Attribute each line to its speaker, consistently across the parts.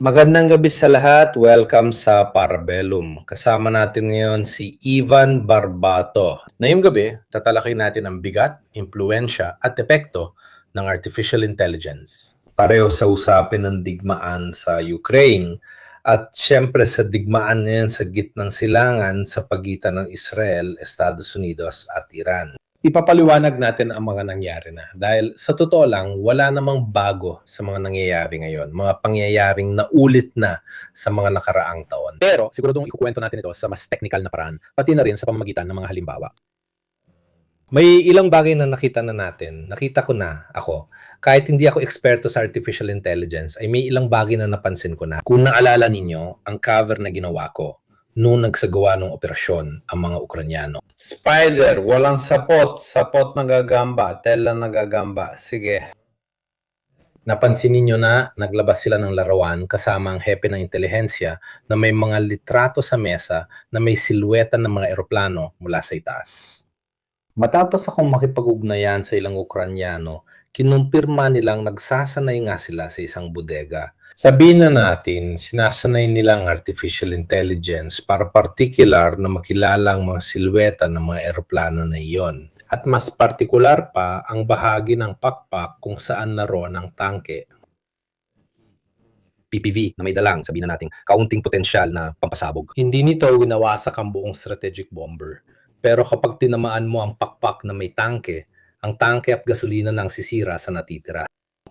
Speaker 1: Magandang gabi sa lahat. Welcome sa Parabellum. Kasama natin ngayon si Ivan Barbato. Ngayong gabi, tatalakay natin ang bigat, impluensya at epekto ng artificial intelligence. Pareho sa usapin ng digmaan sa Ukraine at syempre sa digmaan ngayon sa gitnang silangan sa pagitan ng Israel, Estados Unidos at Iran. Ipapaliwanag natin ang mga nangyari na. Dahil sa totoo lang, wala namang bago sa mga nangyayari ngayon. Mga pangyayaring naulit na sa mga nakaraang taon. Pero siguradong ikukwento natin ito sa mas technical na paraan, pati na rin sa pamamagitan ng mga halimbawa. May ilang bagay na nakita na natin. Nakita ko na ako. Kahit hindi ako eksperto sa artificial intelligence, ay may ilang bagay na napansin ko na. Kung naalala ninyo, ang cover na ginawa ko noong nagsagawa ng operasyon ang mga Ukranyano. Spider, walang sapot. Sapot nagagamba. Tela nagagamba. Sige. Napansin ninyo na naglabas sila ng larawan kasama ang hepe ng intelihensya na may mga litrato sa mesa na may silhouette ng mga eroplano mula sa itaas. Matapos akong makipag-ugnayan sa ilang Ukranyano, kinumpirma nilang nagsasanay nga sila sa isang bodega. Sabihin na natin, sinasanay nilang artificial intelligence para particular na makilala ang mga silweta ng mga eroplano na iyon. At mas partikular pa ang bahagi ng pakpak kung saan naroon ang tangke. PPV na may dalang, sabihin na natin, kaunting potensyal na pampasabog. Hindi nito winawasak ang buong strategic bomber. Pero kapag tinamaan mo ang pakpak na may tangke, ang tangke at gasolina nang sisira sa natitira.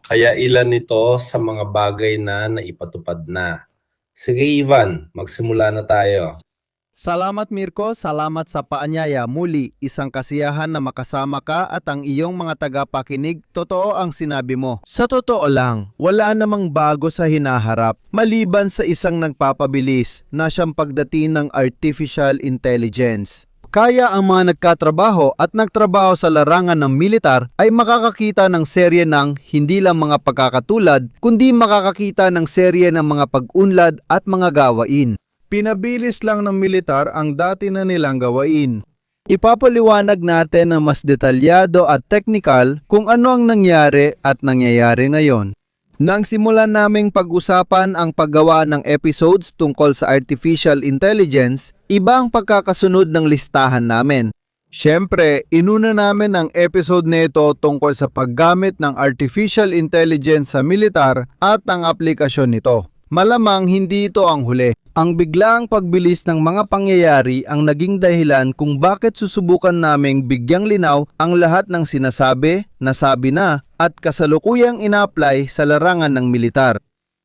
Speaker 1: Kaya ilan nito sa mga bagay na naipatupad na. Sige Ivan, magsimula na tayo.
Speaker 2: Salamat Mirko, salamat sa paanyaya. Muli, isang kasiyahan na makasama ka at ang iyong mga tagapakinig. Totoo ang sinabi mo. Sa totoo lang, wala namang bago sa hinaharap maliban sa isang nagpapabilis na siyang pagdating ng artificial intelligence. Kaya ang mga nagkatrabaho at nagtrabaho sa larangan ng militar ay makakakita ng serye ng hindi lang mga pagkakatulad, kundi makakakita ng serye ng mga pag-unlad at mga gawain. Pinabilis lang ng militar ang dati na nilang gawain. Ipapaliwanag natin ng mas detalyado at technical kung ano ang nangyari at nangyayari ngayon. Nang simulan naming pag-usapan ang paggawa ng episodes tungkol sa artificial intelligence, iba ang pagkakasunod ng listahan namin. Siyempre, inuna namin ang episode nito tungkol sa paggamit ng artificial intelligence sa militar at ang aplikasyon nito. Malamang hindi ito ang huli. Ang biglaang pagbilis ng mga pangyayari ang naging dahilan kung bakit susubukan naming bigyang linaw ang lahat ng sinasabi, nasabi na, at kasalukuyang ina-apply sa larangan ng militar.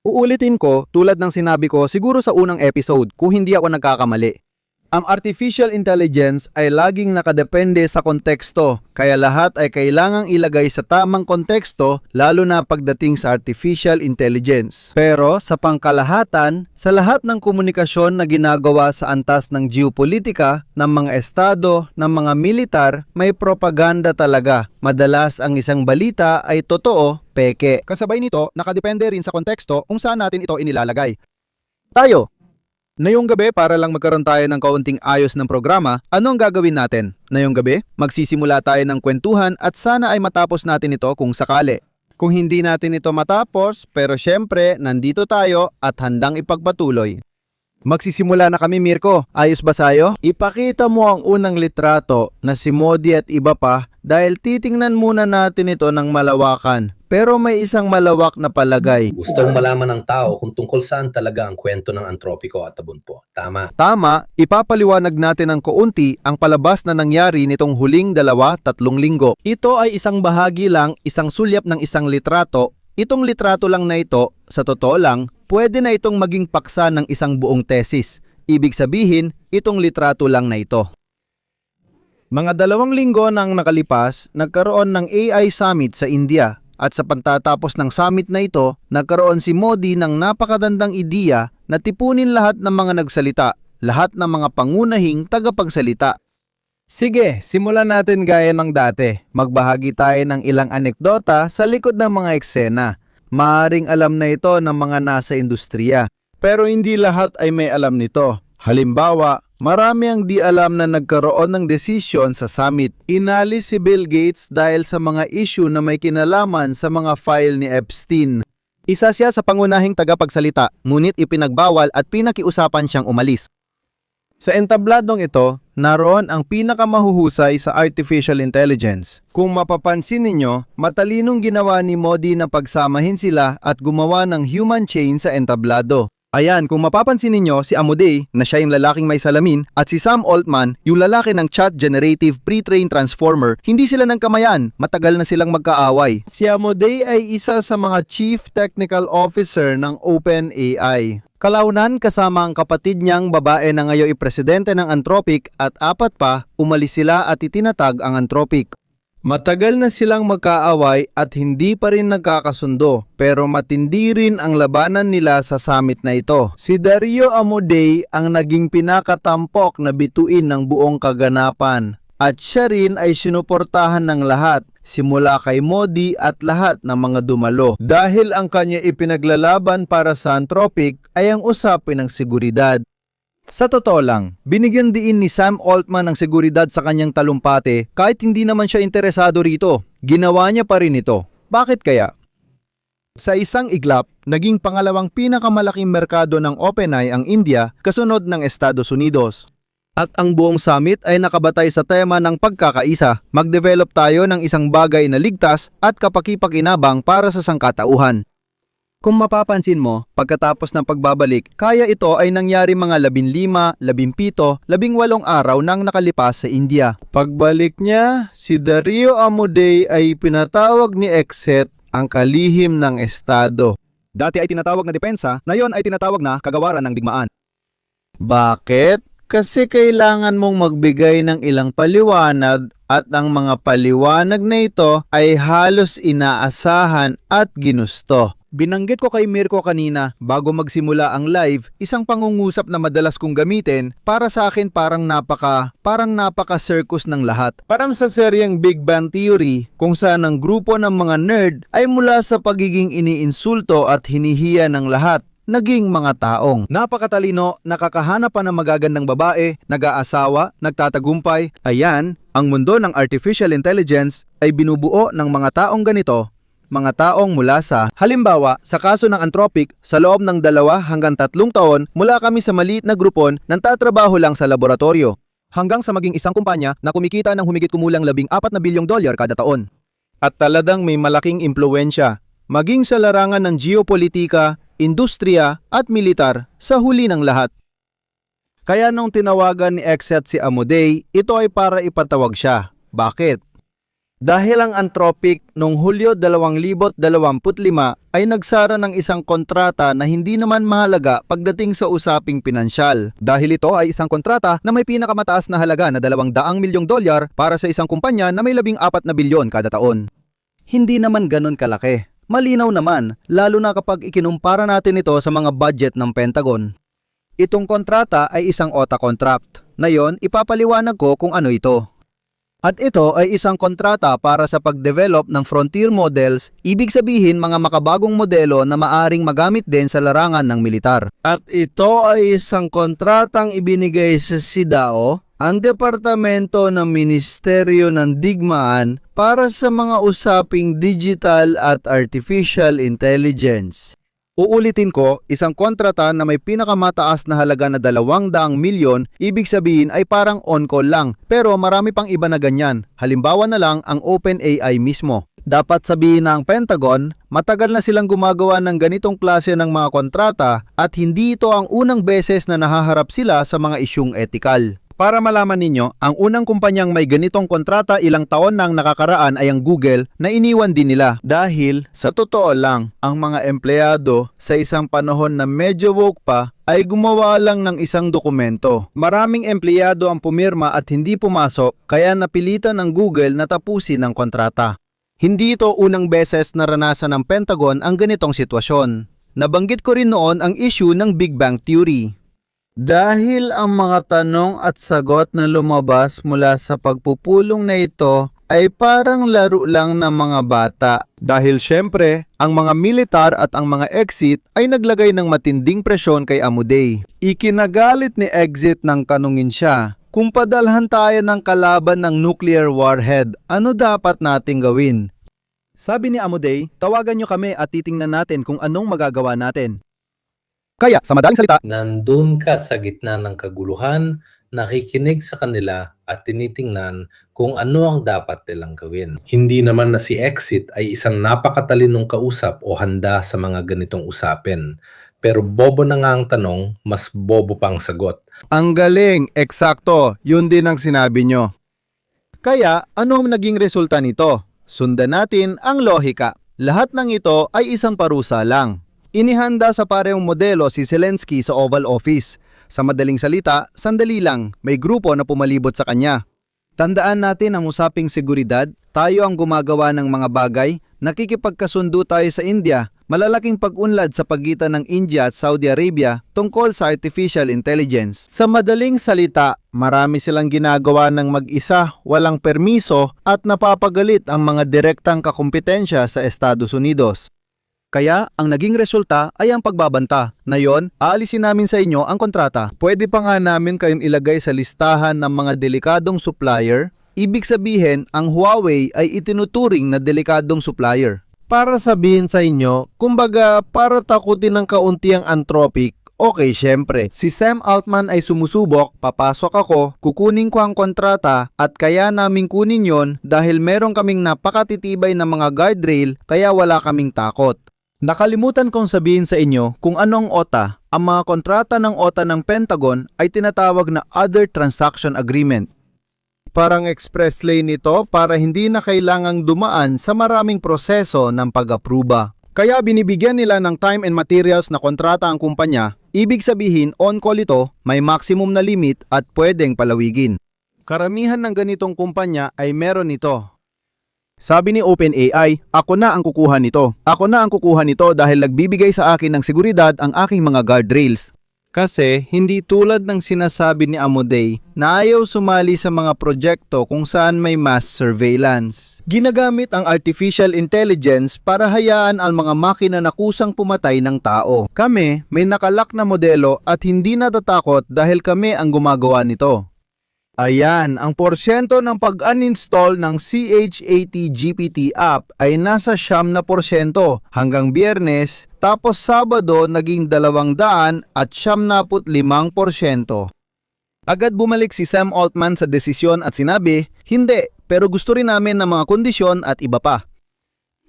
Speaker 2: Uulitin ko, tulad ng sinabi ko siguro sa unang episode, kung hindi ako nagkakamali. Ang artificial intelligence ay laging nakadepende sa konteksto, kaya lahat ay kailangang ilagay sa tamang konteksto lalo na pagdating sa artificial intelligence. Pero sa pangkalahatan, sa lahat ng komunikasyon na ginagawa sa antas ng geopolitika, ng mga estado, ng mga militar, may propaganda talaga. Madalas ang isang balita ay totoo, peke. Kasabay nito, nakadepende rin sa konteksto kung saan natin ito inilalagay. Tayo! Ngayong gabi, para lang magkaroon tayo ng kaunting ayos ng programa, ano ang gagawin natin? Ngayong gabi, magsisimula tayo ng kwentuhan at sana ay matapos natin ito kung sakali. Kung hindi natin ito matapos, pero syempre, nandito tayo at handang ipagpatuloy. Magsisimula na kami Mirko, ayos ba sayo? Ipakita mo ang unang litrato na si Modi at iba pa dahil titingnan muna natin ito ng malawakan. Pero may isang malawak na palagay.
Speaker 1: Gustong malaman ng tao kung tungkol saan talaga ang kwento ng antropiko at abunpo. Tama.
Speaker 2: Tama, ipapaliwanag natin ng kaunti ang palabas na nangyari nitong huling 2-3 linggo. Ito ay isang bahagi lang, isang sulyap ng isang litrato. Itong litrato lang na ito, sa totoo lang, pwede na itong maging paksa ng isang buong tesis. Ibig sabihin, itong litrato lang na ito. Mga 2 linggo nang nakalipas, nagkaroon ng AI Summit sa India. At sa pagtatapos ng summit na ito, nagkaroon si Modi ng napakagandang ideya na tipunin lahat ng mga nagsalita, lahat ng mga pangunahing tagapagsalita. Sige, simulan natin gaya ng dati. Magbahagi tayo ng ilang anekdota sa likod ng mga eksena. Maaring alam na ito ng mga nasa industriya. Pero hindi lahat ay may alam nito. Halimbawa, marami ang di alam na nagkaroon ng desisyon sa summit. Inalis si Bill Gates dahil sa mga issue na may kinalaman sa mga file ni Epstein. Isa siya sa pangunahing tagapagsalita, ngunit ipinagbawal at pinakiusapan siyang umalis. Sa entabladong ito, naroon ang pinakamahuhusay sa artificial intelligence. Kung mapapansin ninyo, matalinong ginawa ni Modi na pagsamahin sila at gumawa ng human chain sa entablado. Ayan, kung mapapansin ninyo, si Amodei, na siya yung lalaking may salamin, at si Sam Altman, yung lalaki ng chat generative pre-trained transformer, hindi sila ng kamayan, matagal na silang magkaaway. Si Amodei ay isa sa mga chief technical officer ng OpenAI. Kalaunan kasama ang kapatid niyang babae na ngayon ay presidente ng Anthropic at apat pa, umalis sila at itinatag ang Anthropic. Matagal na silang magkaaway at hindi pa rin nagkakasundo, pero matindi rin ang labanan nila sa summit na ito. Si Dario Amodei ang naging pinakatampok na bituin ng buong kaganapan at siya rin ay sinuportahan ng lahat, simula kay Modi at lahat ng mga dumalo. Dahil ang kanya ipinaglalaban para sa Anthropic ay ang usapin ng seguridad. Sa totoo lang, binigyan din ni Sam Altman ng seguridad sa kanyang talumpate kahit hindi naman siya interesado rito. Ginawa niya pa rin ito. Bakit kaya? Sa isang iglap, naging pangalawang pinakamalaking merkado ng OpenAI ang India kasunod ng Estados Unidos. At ang buong summit ay nakabatay sa tema ng pagkakaisa. Mag-develop tayo ng isang bagay na ligtas at kapaki-pakinabang para sa sangkatauhan. Kung mapapansin mo, pagkatapos ng pagbabalik, kaya ito ay nangyari mga 15, 17, 18 araw nang nakalipas sa India. Pagbalik niya, si Dario Amodei ay pinatawag ni Exet ang kalihim ng estado. Dati ay tinatawag na depensa, ngayon ay tinatawag na kagawaran ng digmaan. Bakit? Kasi kailangan mong magbigay ng ilang paliwanag at ang mga paliwanag na ito ay halos inaasahan at ginusto. Binanggit ko kay Mirko kanina bago magsimula ang live, isang pangungusap na madalas kong gamitin para sa akin parang napaka-circus ng lahat. Parang sa seryeng Big Bang Theory kung saan ang grupo ng mga nerd ay mula sa pagiging iniinsulto at hinihiya ng lahat, naging mga taong napakatalino, nakakahanap pa ng magagandang babae, nag-aasawa, nagtatagumpay. Ayan, ang mundo ng artificial intelligence ay binubuo ng mga taong ganito. Mga taong mula sa, halimbawa, sa kaso ng Anthropic, sa loob ng 2 hanggang 3 taon, mula kami sa maliit na grupon nang tatrabaho lang sa laboratorio. Hanggang sa maging isang kumpanya na kumikita ng humigit kumulang $14 na bilyong kada taon. At talagang may malaking impluensya, maging sa larangan ng geopolitika, industriya at militar sa huli ng lahat. Kaya nung tinawagan ni Exet si Amodei, ito ay para ipatawag siya. Bakit? Dahil ang Anthropic noong Hulyo 2025 ay nagsara ng isang kontrata na hindi naman mahalaga pagdating sa usaping pinansyal. Dahil ito ay isang kontrata na may pinakamataas na halaga na $200 milyong para sa isang kumpanya na may 14 na bilyon kada taon. Hindi naman ganun kalaki. Malinaw naman, lalo na kapag ikinumpara natin ito sa mga budget ng Pentagon. Itong kontrata ay isang OTA contract. Ngayon, ipapaliwanag ko kung ano ito. At ito ay isang kontrata para sa pag-develop ng frontier models, ibig sabihin mga makabagong modelo na maaring magamit din sa larangan ng militar. At ito ay isang kontratang ibinigay sa CIDAO, ang Departamento ng Ministeryo ng Digmaan para sa mga usaping digital at artificial intelligence. Uulitin ko, isang kontrata na may pinakamataas na halaga na 200 milyon, ibig sabihin ay parang on-call lang, pero marami pang iba na ganyan. Halimbawa na lang ang OpenAI mismo. Dapat sabihin ng Pentagon, matagal na silang gumagawa ng ganitong klase ng mga kontrata at hindi ito ang unang beses na nahaharap sila sa mga isyung etikal. Para malaman ninyo, ang unang kumpanyang may ganitong kontrata ilang taon nang nakakaraan ay ang Google na iniwan din nila. Dahil, sa totoo lang, ang mga empleyado sa isang panahon na medyo woke pa ay gumawa lang ng isang dokumento. Maraming empleyado ang pumirma at hindi pumasok kaya napilitan ng Google na tapusin ang kontrata. Hindi ito unang beses naranasan ng Pentagon ang ganitong sitwasyon. Nabanggit ko rin noon ang issue ng Big Bang Theory. Dahil ang mga tanong at sagot na lumabas mula sa pagpupulong na ito ay parang laro lang ng mga bata. Dahil syempre, ang mga militar at ang mga exit ay naglagay ng matinding presyon kay Amodei. Ikinagalit ni Exit nang tanungin siya, kung padalhan tayo ng kalaban ng nuclear warhead, ano dapat nating gawin? Sabi ni Amoday, tawagan nyo kami at titingnan natin kung anong magagawa natin. Kaya, sa madaling salita,
Speaker 1: Nandun ka sa gitna ng kaguluhan, nakikinig sa kanila at tinitingnan kung ano ang dapat nilang gawin. Hindi naman na si Exit ay isang napakatalinong kausap o handa sa mga ganitong usapin. Pero bobo na nga ang tanong, mas bobo pang sagot.
Speaker 2: ang galing, eksakto, yun din ang sinabi nyo. Kaya, ano ang naging resulta nito? Sundan natin ang lohika. Lahat ng ito ay isang parusa lang. Inihanda sa parehong modelo si Zelensky sa Oval Office. Sa madaling salita, sandali lang, may grupo na pumalibot sa kanya. Tandaan natin ang usaping seguridad, tayo ang gumagawa ng mga bagay, nakikipagkasundo tayo sa India, malalaking pag-unlad sa pagitan ng India at Saudi Arabia tungkol sa artificial intelligence. Sa madaling salita, marami silang ginagawa ng mag-isa, walang permiso at napapagalit ang mga direktang kakumpetensya sa Estados Unidos. Kaya, ang naging resulta ay ang pagbabanta. Na yon, aalisin namin sa inyo ang kontrata. Pwede pa nga namin kayong ilagay sa listahan ng mga delikadong supplier. Ibig sabihin, ang Huawei ay itinuturing na delikadong supplier. Para sabihin sa inyo, kumbaga para takutin ng kaunti ang Anthropic, okay syempre. Si Sam Altman ay sumusubok, papasok ako, kukunin ko ang kontrata at kaya naming kunin yon dahil meron kaming napakatitibay na mga guardrail kaya wala kaming takot. Nakalimutan kong sabihin sa inyo kung anong OTA. Ang mga kontrata ng OTA ng Pentagon ay tinatawag na Other Transaction Agreement. Parang express lane ito para hindi na kailangang dumaan sa maraming proseso ng pag-apruba. Kaya binibigyan nila ng time and materials na kontrata ang kumpanya, ibig sabihin on-call ito, may maximum na limit at pwedeng palawigin. Karamihan ng ganitong kumpanya ay meron ito. Sabi ni OpenAI, ako na ang kukuha nito. Ako na ang kukuha nito dahil nagbibigay sa akin ng seguridad ang aking mga guardrails. Kasi hindi tulad ng sinasabi ni Amoday na ayaw sumali sa mga proyekto kung saan may mass surveillance. Ginagamit ang artificial intelligence para hayaan ang mga makina na kusang pumatay ng tao. Kami may nakalak na modelo at hindi natatakot dahil kami ang gumagawa nito. Ayan, ang porsyento ng pag-uninstall ng ChatGPT app ay nasa 9% hanggang Biyernes, tapos Sabado naging 200 at 75%. Agad bumalik si Sam Altman sa desisyon at sinabi, hindi, pero gusto rin namin ng mga kondisyon at iba pa.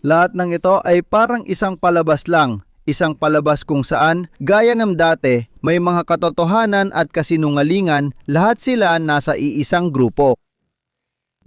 Speaker 2: Lahat ng ito ay parang isang palabas lang. Isang palabas kung saan, gaya ng dati, may mga katotohanan at kasinungalingan, lahat sila nasa iisang grupo.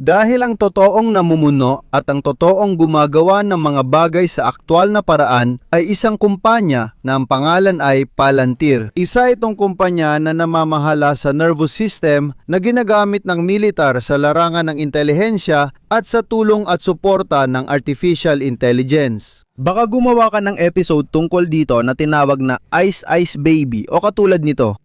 Speaker 2: Dahil ang totoong namumuno at ang totoong gumagawa ng mga bagay sa aktwal na paraan ay isang kumpanya na ang pangalan ay Palantir. Isa itong kumpanya na namamahala sa nervous system na ginagamit ng militar sa larangan ng intelihensya at sa tulong at suporta ng artificial intelligence. Baka gumawa ka ng episode tungkol dito na tinawag na Ice Ice Baby o katulad nito.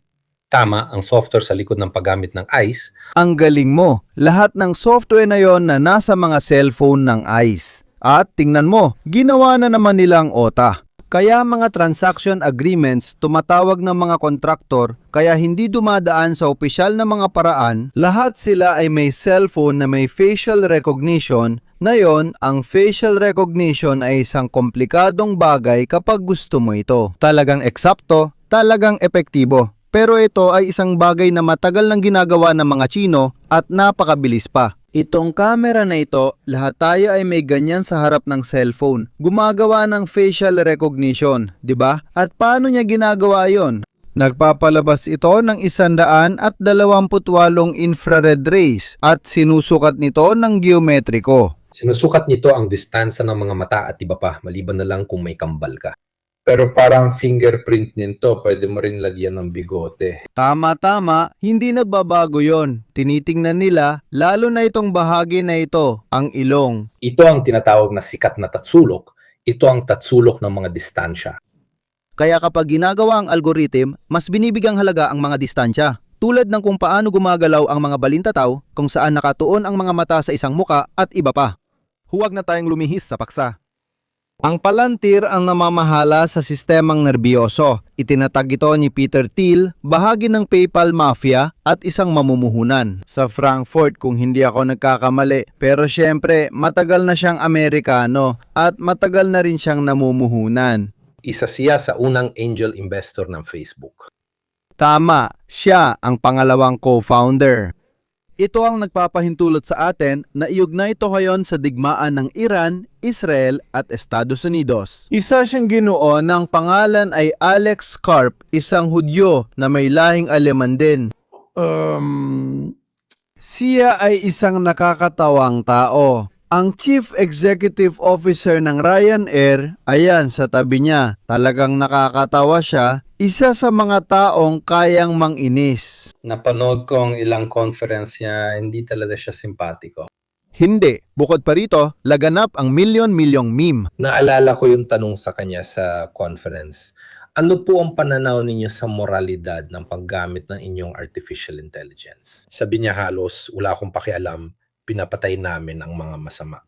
Speaker 1: Tama, ang software sa likod ng paggamit ng ICE.
Speaker 2: Ang galing mo, lahat ng software na yon na nasa mga cellphone ng ICE. At tingnan mo, ginawa na naman nilang OTA. Kaya mga transaction agreements tumatawag ng mga kontraktor kaya hindi dumadaan sa opisyal na mga paraan, lahat sila ay may cellphone na may facial recognition. Ngayon, ang facial recognition ay isang komplikadong bagay kapag gusto mo ito. Talagang eksakto, talagang epektibo. Pero ito ay isang bagay na matagal nang ginagawa ng mga Chino at napakabilis pa. Itong camera na ito, lahat tayo ay may ganyan sa harap ng cellphone. Gumagawa ng facial recognition, di ba? At paano niya ginagawa yon? Nagpapalabas ito ng 128 infrared rays at sinusukat nito ng geometriko.
Speaker 1: Sinusukat nito ang distansya ng mga mata at iba pa, maliban na lang kung may kambal ka.
Speaker 3: Pero parang fingerprint nito, pwede mo rin lagyan ng bigote.
Speaker 2: Tama-tama, hindi nagbabago yon. Tinitingnan nila, lalo na itong bahagi na ito, ang ilong.
Speaker 1: Ito ang tinatawag na sikat na tatsulok. Ito ang tatsulok ng mga distansya.
Speaker 2: Kaya kapag ginagawa ang algorithm, mas binibigyang halaga ang mga distansya. Tulad ng kung paano gumagalaw ang mga balintataw, kung saan nakatuon ang mga mata sa isang muka at iba pa. Huwag na tayong lumihis sa paksa. Ang Palantir ang namamahala sa sistemang nerbiyoso. Itinatag ito ni Peter Thiel, bahagi ng PayPal Mafia at isang mamumuhunan. Sa Frankfurt kung hindi ako nagkakamali. Pero syempre, matagal na siyang Amerikano at matagal na rin siyang namumuhunan.
Speaker 1: Isa siya sa unang angel investor ng Facebook.
Speaker 2: Tama, siya ang pangalawang co-founder. Ito ang nagpapahintulot sa atin na iugnay ito ngayon sa digmaan ng Iran, Israel at Estados Unidos. Isa siyang ginoo ng pangalan ay Alex Karp, isang Hudyo na may lahing Aleman din. Siya ay isang nakakatawang tao. Ang Chief Executive Officer ng Ryanair, ayan sa tabi niya, talagang nakakatawa siya, isa sa mga taong kayang manginis.
Speaker 3: Napanood ko ang ilang conference niya, hindi talaga siya simpatiko.
Speaker 2: Hindi, bukod pa rito, laganap ang milyon-milyong meme.
Speaker 1: Naalala ko yung tanong sa kanya sa conference. Ano po ang pananaw ninyo sa moralidad ng paggamit ng inyong artificial intelligence? Sabi niya halos, wala akong pakialam, pinapatay namin ang mga masama.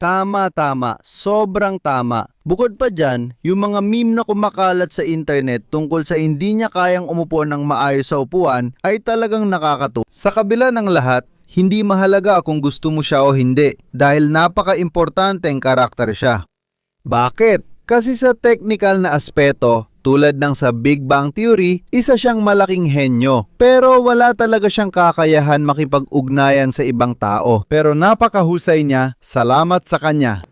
Speaker 2: Tama, sobrang tama. Bukod pa dyan, yung mga meme na kumakalat sa internet tungkol sa hindi niya kayang umupo ng maayos sa upuan ay talagang nakakatuwa. Sa kabila ng lahat, hindi mahalaga kung gusto mo siya o hindi dahil napaka-importanteng karakter siya. Bakit? Kasi sa technical na aspeto, tulad ng sa Big Bang Theory, isa siyang malaking henyo. Pero wala talaga siyang kakayahan makipag-ugnayan sa ibang tao. Pero napakahusay niya, salamat sa kanya.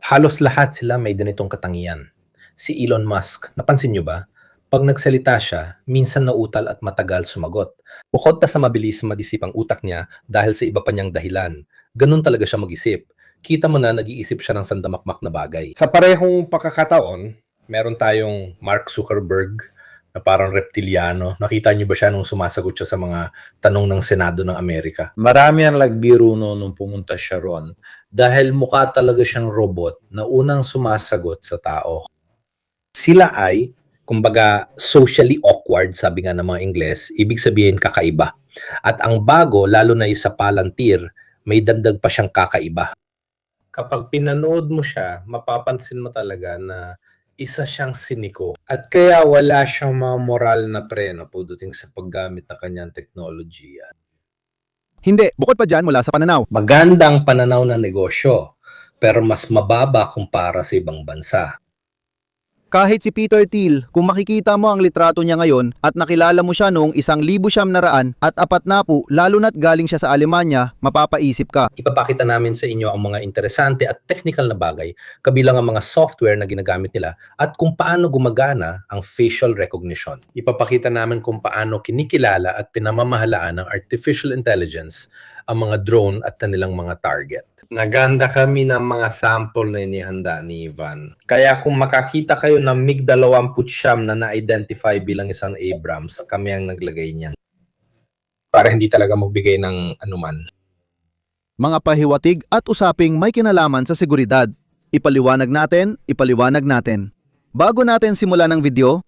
Speaker 1: Halos lahat sila may ganitong katangian. Si Elon Musk, napansin niyo ba? Pag nagsalita siya, minsan nauutal at matagal sumagot. Bukod pa sa mabilis madisip ang utak niya dahil sa iba pa niyang dahilan. Ganun talaga siya mag-isip. Kita mo na nag-iisip siya ng sandamakmak na bagay. Sa parehong pagkakataon, meron tayong Mark Zuckerberg na parang reptiliano. Nakita niyo ba siya nung sumasagot siya sa mga tanong ng Senado ng Amerika? Marami ang nagbiro nung pumunta siya ron dahil mukha talaga siyang robot na unang sumasagot sa tao. Sila ay, kumbaga, socially awkward, sabi nga ng mga Ingles, ibig sabihin kakaiba. At ang bago, lalo na yung sa Palantir, may dagdag pa siyang kakaiba. Kapag pinanood mo siya, mapapansin mo talaga na isa siyang siniko. At kaya wala siyang mga moral na preno pagdating sa paggamit ng kanyang teknolohiya.
Speaker 2: Hindi, bukod pa dyan mula sa pananaw.
Speaker 1: Magandang pananaw ng negosyo, pero mas mababa kumpara sa ibang bansa.
Speaker 2: Kahit si Peter Thiel, kung makikita mo ang litrato niya ngayon at nakilala mo siya noong 1900 at 40, lalo na't galing siya sa Alemanya, mapapaisip ka.
Speaker 1: Ipapakita namin sa inyo ang mga interesante at technical na bagay, kabilang ang mga software na ginagamit nila at kung paano gumagana ang facial recognition. Ipapakita namin kung paano kinikilala at pinamamahalaan ng artificial intelligence ang mga drone at kanilang mga target. Naganda kami ng mga sample na inihanda ni Ivan. Kaya kung makakita kayo ng MiG-29 na na-identify bilang isang Abrams, kami ang naglagay niyan. Para hindi talaga magbigay ng anuman.
Speaker 2: Mga pahiwatig at usaping may kinalaman sa seguridad. Ipaliwanag natin. Bago natin simulan ng video,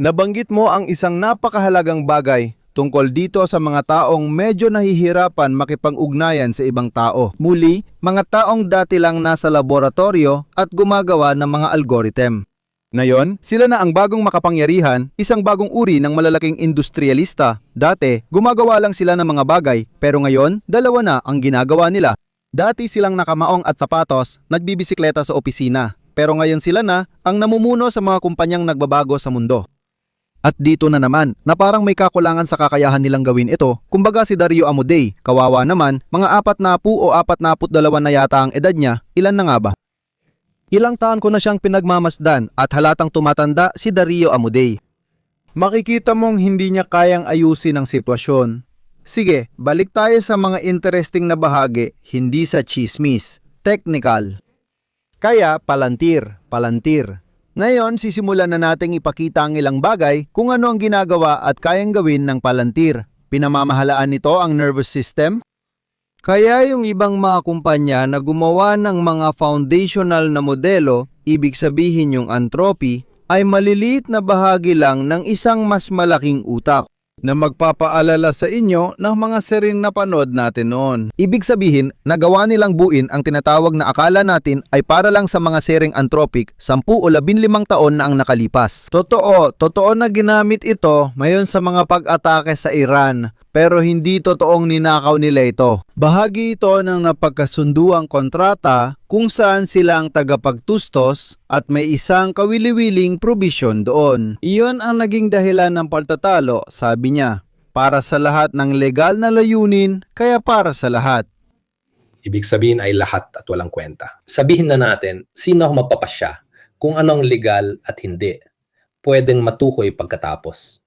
Speaker 2: nabanggit mo ang isang napakahalagang bagay tungkol dito sa mga taong medyo nahihirapan makipag-ugnayan sa ibang tao. Muli, mga taong dati lang nasa laboratorio at gumagawa ng mga algorithm. Ngayon, sila na ang bagong makapangyarihan, isang bagong uri ng malalaking industrialista. Dati, gumagawa lang sila ng mga bagay, pero ngayon, dalawa na ang ginagawa nila. Dati silang nakamaong at sapatos, nagbibisikleta sa opisina. Pero ngayon sila na ang namumuno sa mga kumpanyang nagbabago sa mundo. At dito na naman, na parang may kakulangan sa kakayahan nilang gawin ito, kumbaga si Dario Amodei, kawawa naman, mga 40 o 42 na yata ang edad niya, ilan na nga ba? Ilang taon ko na siyang pinagmamasdan at halatang tumatanda si Dario Amodei. Makikita mong hindi niya kayang ayusin ang sitwasyon. Sige, balik tayo sa mga interesting na bahagi, hindi sa chismis, technical. Kaya Palantir. Ngayon, sisimulan na nating ipakita ang ilang bagay kung ano ang ginagawa at kayang gawin ng Palantir. Pinamamahalaan nito ang nervous system. Kaya yung ibang mga kumpanya na gumawa ng mga foundational na modelo, ibig sabihin yung Anthropy, ay maliliit na bahagi lang ng isang mas malaking utak. na magpapaalala sa inyo ng mga sering napanood natin noon. Ibig sabihin, nagawa nilang buuin ang tinatawag na akala natin ay para lang sa mga sering anthropic 10 o 15 taon na ang nakalipas. Totoo na ginamit ito mayon sa mga pag-atake sa Iran, pero hindi totoong ninakaw nila ito. Bahagi ito ng napagkasunduang kontrata kung saan sila ang tagapagtustos at may isang kawili-wiling provision doon. Iyon ang naging dahilan ng pagtatalo, sabi niya. Para sa lahat ng legal na layunin, kaya para sa lahat.
Speaker 1: Ibig sabihin ay lahat at walang kwenta. Sabihin na natin, sino ang magpapasya kung anong legal at hindi. Pwedeng matukoy pagkatapos.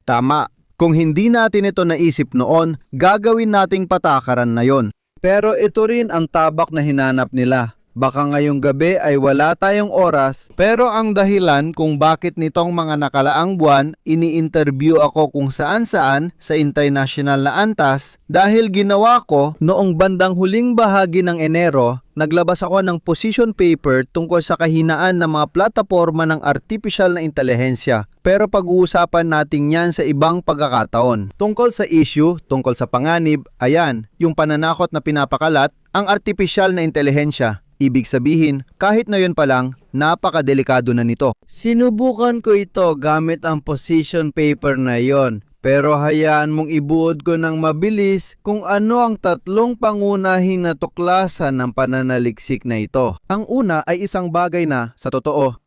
Speaker 2: Tama. Kung hindi natin ito naisip noon, gagawin nating patakaran na yon. Pero ito rin ang tabak na hinanap nila. Baka ngayong gabi ay wala tayong oras, pero ang dahilan kung bakit nitong mga nakalaang buwan ini-interview ako kung saan-saan sa international na antas dahil ginawa ko noong bandang huling bahagi ng Enero, naglabas ako ng position paper tungkol sa kahinaan ng mga plataporma ng artificial na intelihensya. Pero pag-uusapan natin yan sa ibang pagkakataon. Tungkol sa issue, tungkol sa panganib, ayan, yung pananakot na pinapakalat, ang artificial na intelihensya. Ibig sabihin, kahit na yun pa lang, napakadelikado na nito. Sinubukan ko ito gamit ang position paper na yon. Pero hayaan mong ibuod ko ng mabilis kung ano ang 3 pangunahing na tuklasan ng pananaliksik na ito. Ang una ay isang bagay na, sa totoo,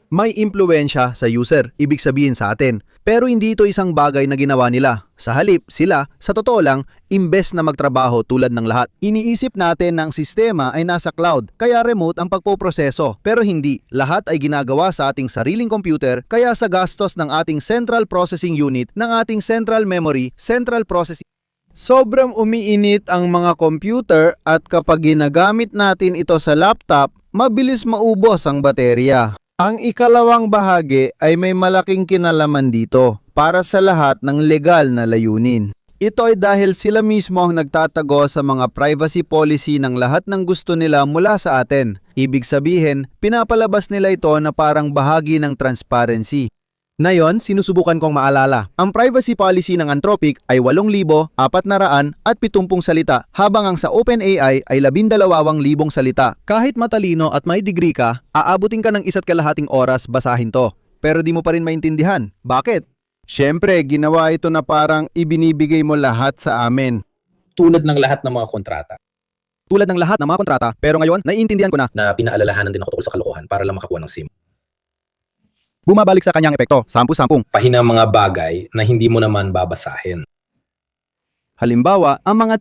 Speaker 2: may impluwensya sa user, ibig sabihin sa atin. Pero hindi ito isang bagay na ginawa nila. Sa halip, sila, sa totoo lang, imbes na magtrabaho tulad ng lahat. Iniisip natin na ang sistema ay nasa cloud, kaya remote ang pagpoproseso. Pero hindi, lahat ay ginagawa sa ating sariling computer, kaya sa gastos ng ating central processing unit, ng ating central memory, central processing. Sobrang umiinit ang mga computer at kapag ginagamit natin ito sa laptop, mabilis maubos ang baterya. Ang ikalawang bahagi ay may malaking kinalaman dito para sa lahat ng legal na layunin. Ito ay dahil sila mismo ang nagtatago sa mga privacy policy ng lahat ng gusto nila mula sa atin. Ibig sabihin, pinapalabas nila ito na parang bahagi ng transparency. Ngayon, sinusubukan kong maalala. Ang privacy policy ng Anthropic ay 8,470 salita, habang ang sa OpenAI ay 12,000 salita. Kahit matalino at may degree ka, aabutin ka ng 1.5 oras basahin to. Pero di mo pa rin maintindihan. Bakit? Siyempre, ginawa ito na parang ibinibigay mo lahat sa amin.
Speaker 1: Tulad ng lahat ng mga kontrata
Speaker 2: Pero ngayon, naiintindihan ko na.
Speaker 1: na pinaalalahanan din ako tungkol sa kalokohan para lang makakuha ng SIM.
Speaker 2: Bumabalik sa kanyang epekto, 10-10.
Speaker 1: Pahinang mga bagay na hindi mo naman babasahin.
Speaker 2: Halimbawa, ang mga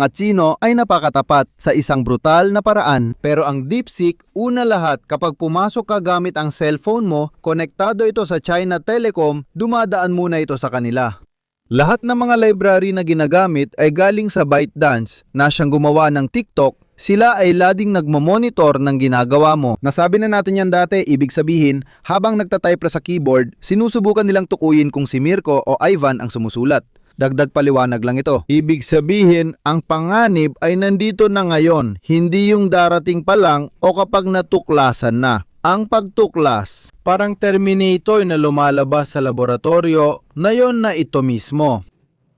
Speaker 2: Tsino ay napakatapat sa isang brutal na paraan. Pero ang DeepSeek, una lahat kapag pumasok ka gamit ang cellphone mo, konektado ito sa China Telecom, dumadaan muna ito sa kanila. Lahat ng mga library na ginagamit ay galing sa ByteDance na siyang gumawa ng TikTok. Sila ay lading nagmamonitor ng ginagawa mo. Nasabi na natin yan dati, ibig sabihin, habang nagtatype ka sa keyboard, sinusubukan nilang tukuyin kung si Mirko o Ivan ang sumusulat. Dagdag paliwanag lang ito. Ibig sabihin, ang panganib ay nandito na ngayon, hindi yung darating pa lang o kapag natuklasan na. Ang pagtuklas, parang Terminator na lumalabas sa laboratorio na yon na ito mismo.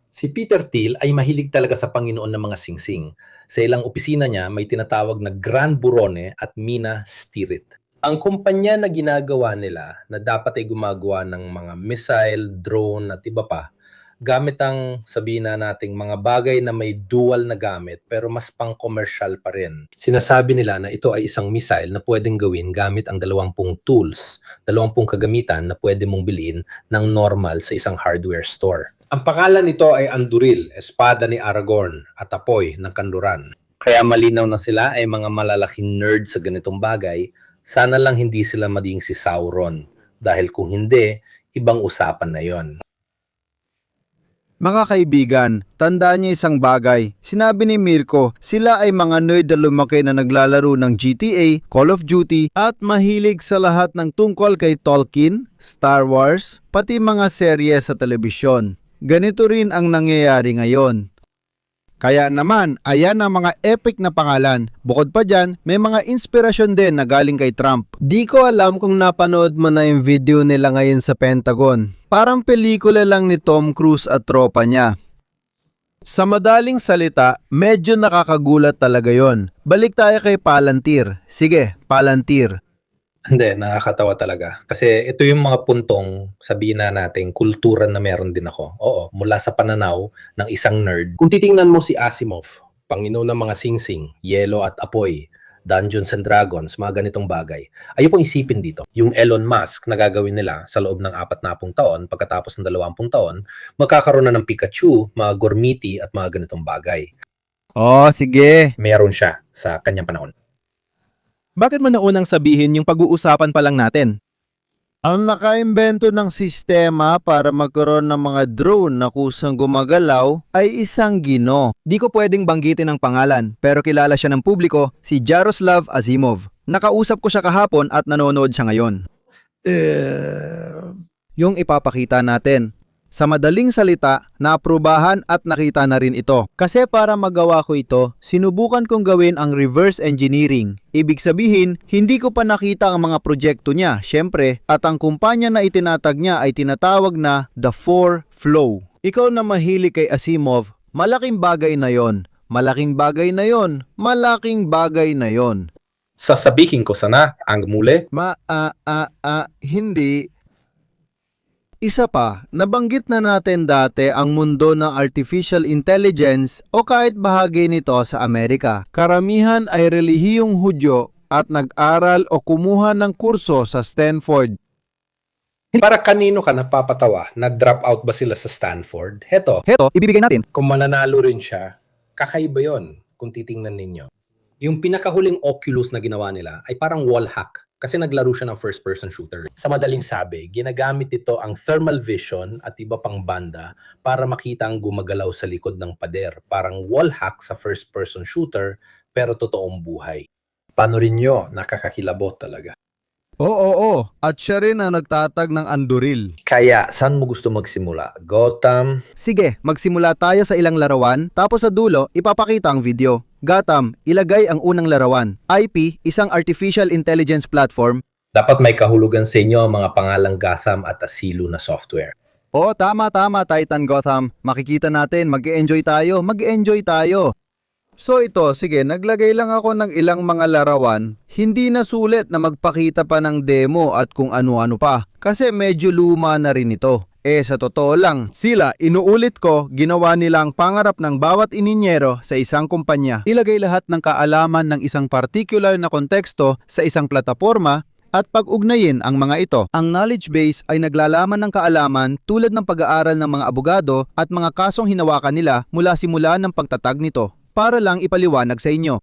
Speaker 1: Si Peter Thiel ay mahilig talaga sa Panginoon ng mga singsing. Sa ilang opisina niya, may tinatawag na Grand Burone at Mina Stirrit. Ang kumpanya na ginagawa nila na dapat ay gumagawa ng mga missile, drone at iba pa, gamit ang sabihin na nating mga bagay na may dual na gamit pero mas pang-commercial pa rin. Sinasabi nila na ito ay isang missile na pwedeng gawin gamit ang 20 tools, 20 kagamitan na pwede mong bilhin ng normal sa isang hardware store. Ang pangalan nito ay Anduril, espada ni Aragorn at apoy ng kanluran. Kaya malinaw na sila ay mga malalaking nerd sa ganitong bagay, sana lang hindi sila maging si Sauron. Dahil kung hindi, ibang usapan na yon.
Speaker 2: Mga kaibigan, tandaan niyo isang bagay. Sinabi ni Mirko, sila ay mga nerd na lumaki na naglalaro ng GTA, Call of Duty, at mahilig sa lahat ng tungkol kay Tolkien, Star Wars, pati mga serye sa telebisyon. Ganito rin ang nangyayari ngayon. Kaya naman, ayan ang mga epic na pangalan. Bukod pa dyan, may mga inspirasyon din na galing kay Trump. Di ko alam kung napanood mo na yung video nila ngayon sa Pentagon. Parang pelikula lang ni Tom Cruise at tropa niya. Sa madaling salita, medyo nakakagulat talaga yon. Balik tayo kay Palantir. Sige, Palantir.
Speaker 1: Hindi, nakakatawa talaga. Kasi ito yung mga puntong sabihin na natin, kultura na meron din ako. Oo, mula sa pananaw ng isang nerd. Kung titingnan mo si Asimov, Panginoon ng mga singsing, Yelo at Apoy, Dungeons and Dragons, mga ganitong bagay. Ayun pong isipin dito. Yung Elon Musk na gagawin nila sa loob ng 40 taon, pagkatapos ng 20 taon, magkakaroon na ng Pikachu, mga Gormiti at mga ganitong bagay.
Speaker 2: Oh, sige.
Speaker 1: Meron siya sa kanyang panahon.
Speaker 4: Bakit mo naunang sabihin yung pag-uusapan pa lang natin?
Speaker 2: Ang nakaimbento ng sistema para magkaroon ng mga drone na kusang gumagalaw ay isang Gino.
Speaker 4: Di ko pwedeng banggitin ang pangalan, pero kilala siya ng publiko, si Jaroslav Asimov. Nakausap ko siya kahapon at nanonood siya ngayon. Yung ipapakita natin. Sa madaling salita, naaprubahan at nakita na rin ito. Kasi para magawa ko ito, sinubukan kong gawin ang reverse engineering. Ibig sabihin, hindi ko pa nakita ang mga proyekto niya, syempre, at ang kumpanya na itinatag niya ay tinatawag na The 4 Flow.
Speaker 2: Ikaw na mahilig kay Asimov, malaking bagay na yon. Malaking bagay na yon. Malaking bagay na yon.
Speaker 1: Sasabihin ko sana, ang muli,
Speaker 2: Hindi. Isa pa, nabanggit na natin dati ang mundo ng artificial intelligence o kahit bahagi nito sa Amerika. Karamihan ay relihiyong Hudyo at nag-aral o kumuha ng kurso sa Stanford.
Speaker 1: para kanino ka napapatawa? Nag-drop out ba sila sa Stanford? Heto,
Speaker 4: Heto, ibibigay natin.
Speaker 1: kung mananalo rin siya, kakaiba yon kung titingnan ninyo. Yung pinakahuling Oculus na ginawa nila ay parang wall hack kasi naglaro siya ng first-person shooter. Sa madaling sabi, ginagamit ito ang thermal vision at iba pang banda para makita ang gumagalaw sa likod ng pader. Parang wall hack sa first-person shooter pero totoong buhay. Paano rin nyo? Nakakakilabot talaga.
Speaker 2: Oo. At siya rin ang nagtatag ng Anduril.
Speaker 3: Kaya, saan mo gusto magsimula? Gotham?
Speaker 4: Sige, magsimula tayo sa ilang larawan, tapos sa dulo, ipapakita ang video. Gotham, ilagay ang unang larawan. IP, isang artificial intelligence platform.
Speaker 1: Dapat may kahulugan sa inyo ang mga pangalang Gotham at Asilo na software.
Speaker 4: Oh, tama, Titan Gotham. Makikita natin, mag-e-enjoy tayo.
Speaker 2: So ito, sige, naglagay lang ako ng ilang mga larawan. Hindi na sulit na magpakita pa ng demo at kung ano-ano pa. Kasi medyo luma na rin ito. Sa totoo lang, sila, inuulit ko, ginawa nila ang pangarap ng bawat ininyero sa isang kumpanya. Ilagay lahat ng kaalaman ng isang particular na konteksto sa isang plataporma at pag-ugnayin ang mga ito.
Speaker 4: Ang knowledge base ay naglalaman ng kaalaman tulad ng pag-aaral ng mga abogado at mga kasong hinawakan nila mula simula ng pagtatag nito. Para lang ipaliwanag sa inyo.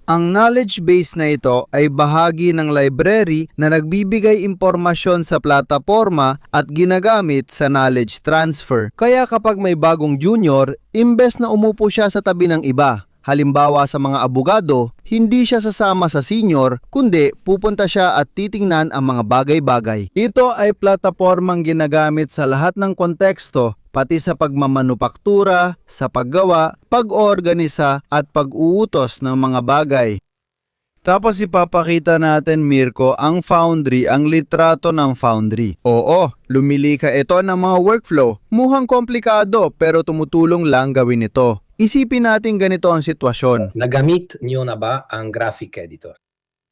Speaker 2: Ang knowledge base na ito ay bahagi ng library na nagbibigay impormasyon sa plataporma at ginagamit sa knowledge transfer. Kaya kapag may bagong junior, imbes na umupo siya sa tabi ng iba, halimbawa sa mga abogado, hindi siya sasama sa senior, kundi pupunta siya at titingnan ang mga bagay-bagay. Ito ay platapormang ginagamit sa lahat ng konteksto, pati sa pagmamanupaktura, sa paggawa, pag-organisa at pag-uutos ng mga bagay. Tapos ipapakita natin, Mirko, ang Foundry, ang litrato ng Foundry. Oo, lumilika ito ng mga workflow. Mukhang komplikado pero tumutulong lang gawin ito. Isipin natin ganito ang sitwasyon.
Speaker 1: Nagamit nyo na ba ang graphic editor?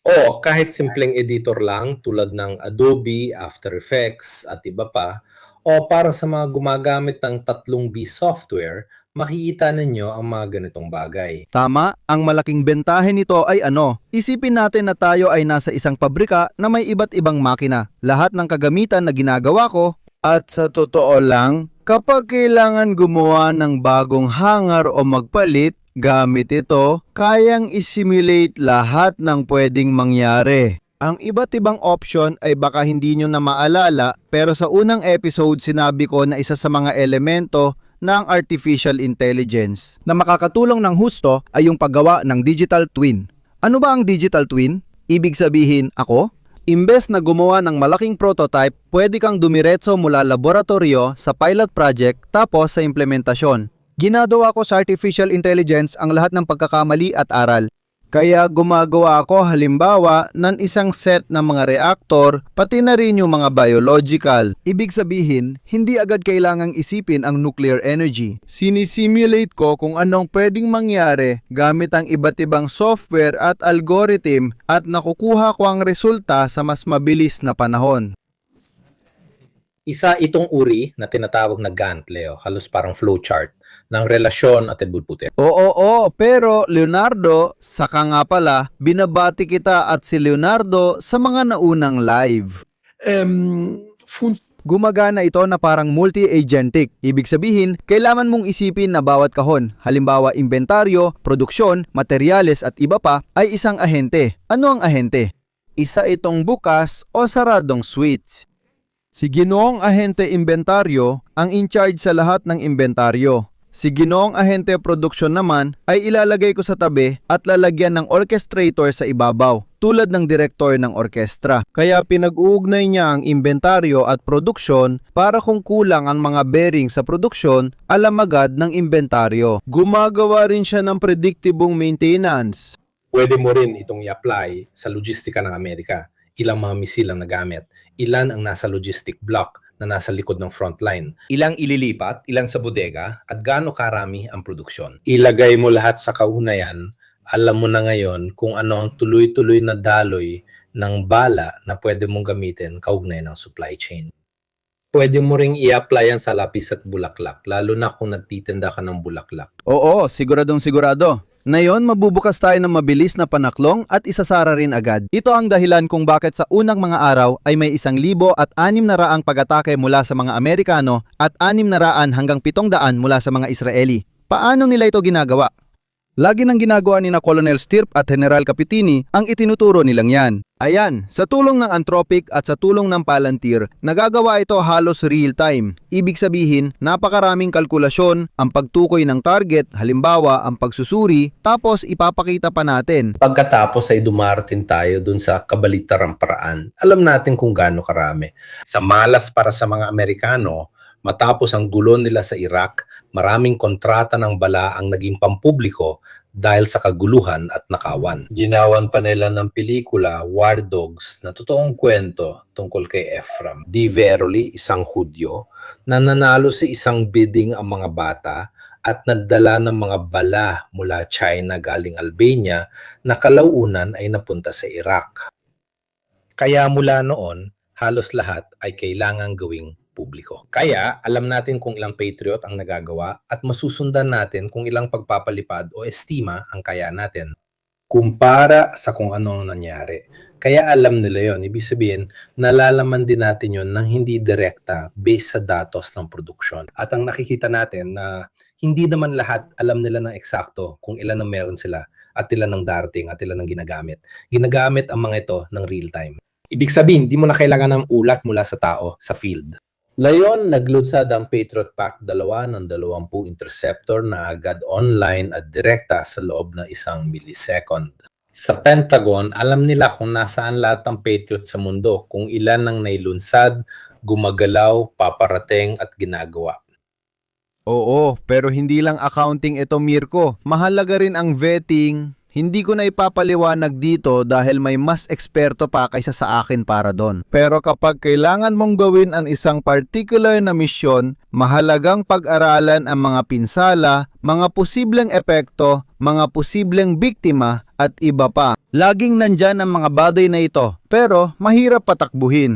Speaker 1: O kahit simpleng editor lang tulad ng Adobe, After Effects at iba pa, o para sa mga gumagamit ng 3B software, makikita ninyo ang mga ganitong bagay.
Speaker 4: Tama, ang malaking bentahe nito ay ano? Isipin natin na tayo ay nasa isang pabrika na may iba't ibang makina. Lahat ng kagamitan na ginagawa ko.
Speaker 2: At sa totoo lang, kapag kailangan gumawa ng bagong hangar o magpalit, gamit ito, kayang isimulate lahat ng pwedeng mangyari. Ang iba't ibang option ay baka hindi nyo na maalala, pero sa unang episode sinabi ko na isa sa mga elemento ng artificial intelligence
Speaker 4: Na makakatulong ng husto ay yung paggawa ng digital twin. Ano ba ang digital twin? Ibig sabihin ako? Imbes na gumawa ng malaking prototype, pwede kang dumiretso mula laboratorio sa pilot project tapos sa implementasyon. Ginagawa ko sa artificial intelligence ang lahat ng pagkakamali at aral. Kaya gumagawa ako halimbawa ng isang set ng mga reaktor, pati na rin yung mga biological. Ibig sabihin, hindi agad kailangang isipin ang nuclear energy. Sinisimulate ko kung anong pwedeng mangyari gamit ang iba't ibang software at algorithm at nakukuha ko ang resulta sa mas mabilis na panahon.
Speaker 1: Isa itong uri na tinatawag na Gantt, Leo, halos parang flowchart ng relasyon at buti.
Speaker 4: Oo, pero Leonardo, saka nga pala, binabati kita at si Leonardo sa mga naunang live. Gumagana ito na parang multi-agentic. Ibig sabihin, kailangan mong isipin na bawat kahon, halimbawa inventaryo, produksyon, materyales at iba pa, ay isang ahente. Ano ang ahente? Isa itong bukas o saradong switch. Si Ginoong Ahente Inventaryo ang in-charge sa lahat ng inventaryo. Si Ginoong Ahente Produksyon naman ay ilalagay ko sa tabi at lalagyan ng orchestrator sa ibabaw, tulad ng direktor ng orkestra. Kaya pinag-uugnay niya ang inventaryo at produksyon para kung kulang ang mga bearing sa produksyon, alam agad ng inventaryo. Gumagawa rin siya ng predictable maintenance.
Speaker 1: Pwede mo rin itong i-apply sa logistika ng Amerika. Ilang mga misil ang nagamit, ilan ang nasa logistic block na nasa likod ng frontline, ilang ililipat, ilan sa bodega, at gaano karami ang produksyon. Ilagay mo lahat sa kaunayan, alam mo na ngayon kung ano ang tuloy-tuloy na daloy ng bala na pwede mong gamitin kaugnay ng supply chain. Pwede mo ring i-apply yan sa lapis at bulaklak, lalo na kung nagtitinda ka ng bulaklak.
Speaker 4: Oo, siguradong sigurado. Ngayon, mabubukas tayo ng mabilis na panaklong at isasara rin agad. Ito ang dahilan kung bakit sa unang mga araw ay may 1,600 pag-atake mula sa mga Amerikano at 600 hanggang 700 mula sa mga Israeli. Paano nila ito ginagawa? Lagi nang ginagawa ni na Colonel Stirp at General Capitini ang itinuturo nilang yan. Ayan, sa tulong ng Anthropic at sa tulong ng Palantir, nagagawa ito halos real time. Ibig sabihin, napakaraming kalkulasyon, ang pagtukoy ng target, halimbawa ang pagsusuri, tapos ipapakita pa natin.
Speaker 1: Pagkatapos ay dumarating tayo dun sa kabalitarang paraan. Alam natin kung gaano karami. Sa malas para sa mga Amerikano, matapos ang gulo nila sa Iraq, maraming kontrata ng bala ang naging pampubliko dahil sa kaguluhan at nakawan.
Speaker 3: Ginawan pa nila ng pelikula, War Dogs, na totoong kwento tungkol kay Ephraim.
Speaker 1: Di Verily, isang Hudyo, na nanalo sa isang bidding ang mga bata at nagdala ng mga bala mula China galing Albania na kalaunan ay napunta sa Iraq. Kaya mula noon, halos lahat ay kailangang gawing publiko. Kaya alam natin kung ilang patriot ang nagagawa at masusundan natin kung ilang pagpapalipad o estima ang kaya natin. Kumpara sa kung anong nangyari. Kaya alam nila yon. Ibig sabihin, nalalaman din natin yon ng hindi direkta based sa datos ng produksyon. At ang nakikita natin na hindi naman lahat alam nila ng eksakto kung ilan ang meron sila at ilan ang darating at ilan ang ginagamit. Ginagamit ang mga ito ng real time. Ibig sabihin, di mo na kailangan ng ulat mula sa tao sa field. Layon, naglunsad ang Patriot Pack 2 ng 20 interceptor na agad online at direkta sa loob ng 1 millisecond. Sa Pentagon, alam nila kung nasaan lahat ng Patriot sa mundo, kung ilan ang nailunsad, gumagalaw, paparating at ginagawa.
Speaker 4: Oo, pero hindi lang accounting ito, Mirko. Mahalaga rin ang vetting. Hindi ko na ipapaliwanag dito dahil may mas eksperto pa kaysa sa akin para doon. Pero kapag kailangan mong gawin ang isang particular na misyon, mahalagang pag-aralan ang mga pinsala, mga posibleng epekto, mga posibleng biktima at iba pa. Laging nandyan ang mga bagay na ito, pero mahirap patakbuhin.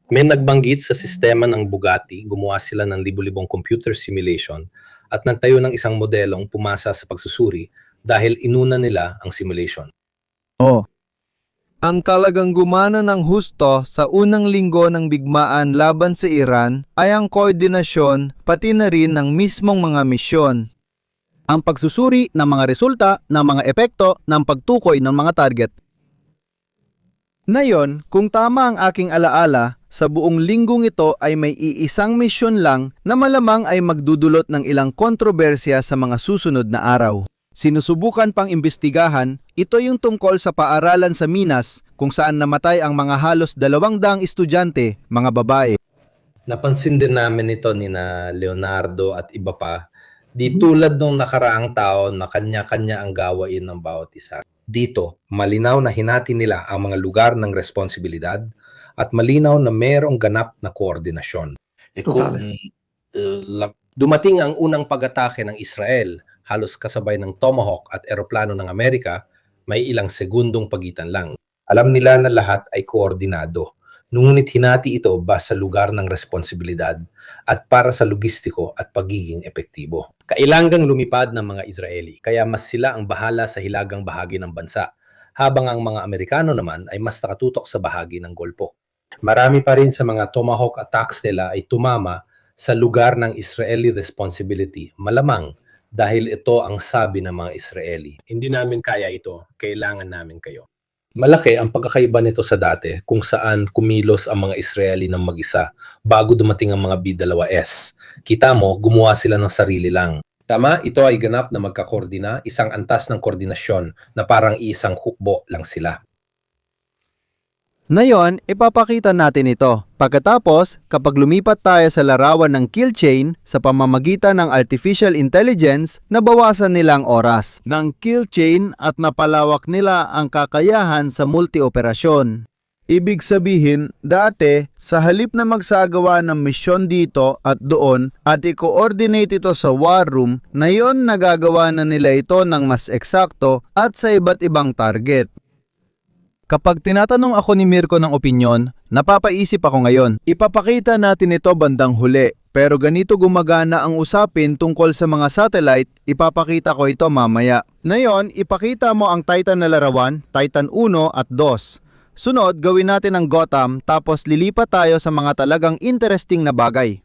Speaker 1: May nagbanggit sa sistema ng Bugatti, gumawa sila ng libu-libong computer simulation at nagtayo ng isang modelong pumasa sa pagsusuri dahil inuna nila ang simulation.
Speaker 4: Oh. Ang talagang gumana ng husto sa unang linggo ng bigmaan laban sa Iran ay ang koordinasyon pati na rin ng mismong mga misyon. Ang pagsusuri ng mga resulta, ng mga epekto, ng pagtukoy ng mga target. Ngayon, kung tama ang aking alaala, sa buong linggong ito ay may iisang misyon lang na malamang ay magdudulot ng ilang kontrobersya sa mga susunod na araw. Sinusubukan pang imbestigahan, ito yung tungkol sa paaralan sa Minas kung saan namatay ang mga halos 200 estudyante, mga babae.
Speaker 1: Napansin din namin ito ni na Leonardo at iba pa Di tulad nung nakaraang taon na kanya-kanya ang gawain ng bawat isa. Dito, malinaw na hinati nila ang mga lugar ng responsibilidad at malinaw na mayroong ganap na koordinasyon. Kung dumating ang unang pag-atake ng Israel, halos kasabay ng Tomahawk at eroplano ng Amerika, may ilang segundong pagitan lang. Alam nila na lahat ay koordinado, ngunit hinati ito base sa lugar ng responsibilidad at para sa logistiko at pagiging epektibo. Kailangang lumipad ng mga Israeli, kaya mas sila ang bahala sa hilagang bahagi ng bansa, habang ang mga Amerikano naman ay mas nakatutok sa bahagi ng Golpo. Marami pa rin sa mga Tomahawk attacks nila ay tumama sa lugar ng Israeli responsibility, malamang dahil ito ang sabi ng mga Israeli. Hindi namin kaya ito, kailangan namin kayo. Malaki ang pagkakaiba nito sa dati kung saan kumilos ang mga Israeli ng mag-isa bago dumating ang mga B-2S. Kita mo, gumawa sila ng sarili lang. Tama, ito ay ganap na magkakoordina, isang antas ng koordinasyon na parang isang hukbo lang sila.
Speaker 4: Ngayon, ipapakita natin ito. Pagkatapos, kapag lumipat tayo sa larawan ng kill chain sa pamamagitan ng artificial intelligence, nabawasan nilang oras ng kill chain at napalawak nila ang kakayahan sa multi-operasyon. Ibig sabihin, dati, sa halip na magsagawa ng misyon dito at doon at i-coordinate ito sa war room, ngayon nagagawa na nila ito ng mas eksakto at sa iba't ibang target. Kapag tinatanong ako ni Mirko ng opinyon, napapaisip ako ngayon. Ipapakita natin ito bandang huli. Pero ganito gumagana ang usapin tungkol sa mga satellite, ipapakita ko ito mamaya. Ngayon, ipakita mo ang Titan na larawan, Titan 1 at 2. Sunod, gawin natin ang Gotham tapos lilipat tayo sa mga talagang interesting na bagay.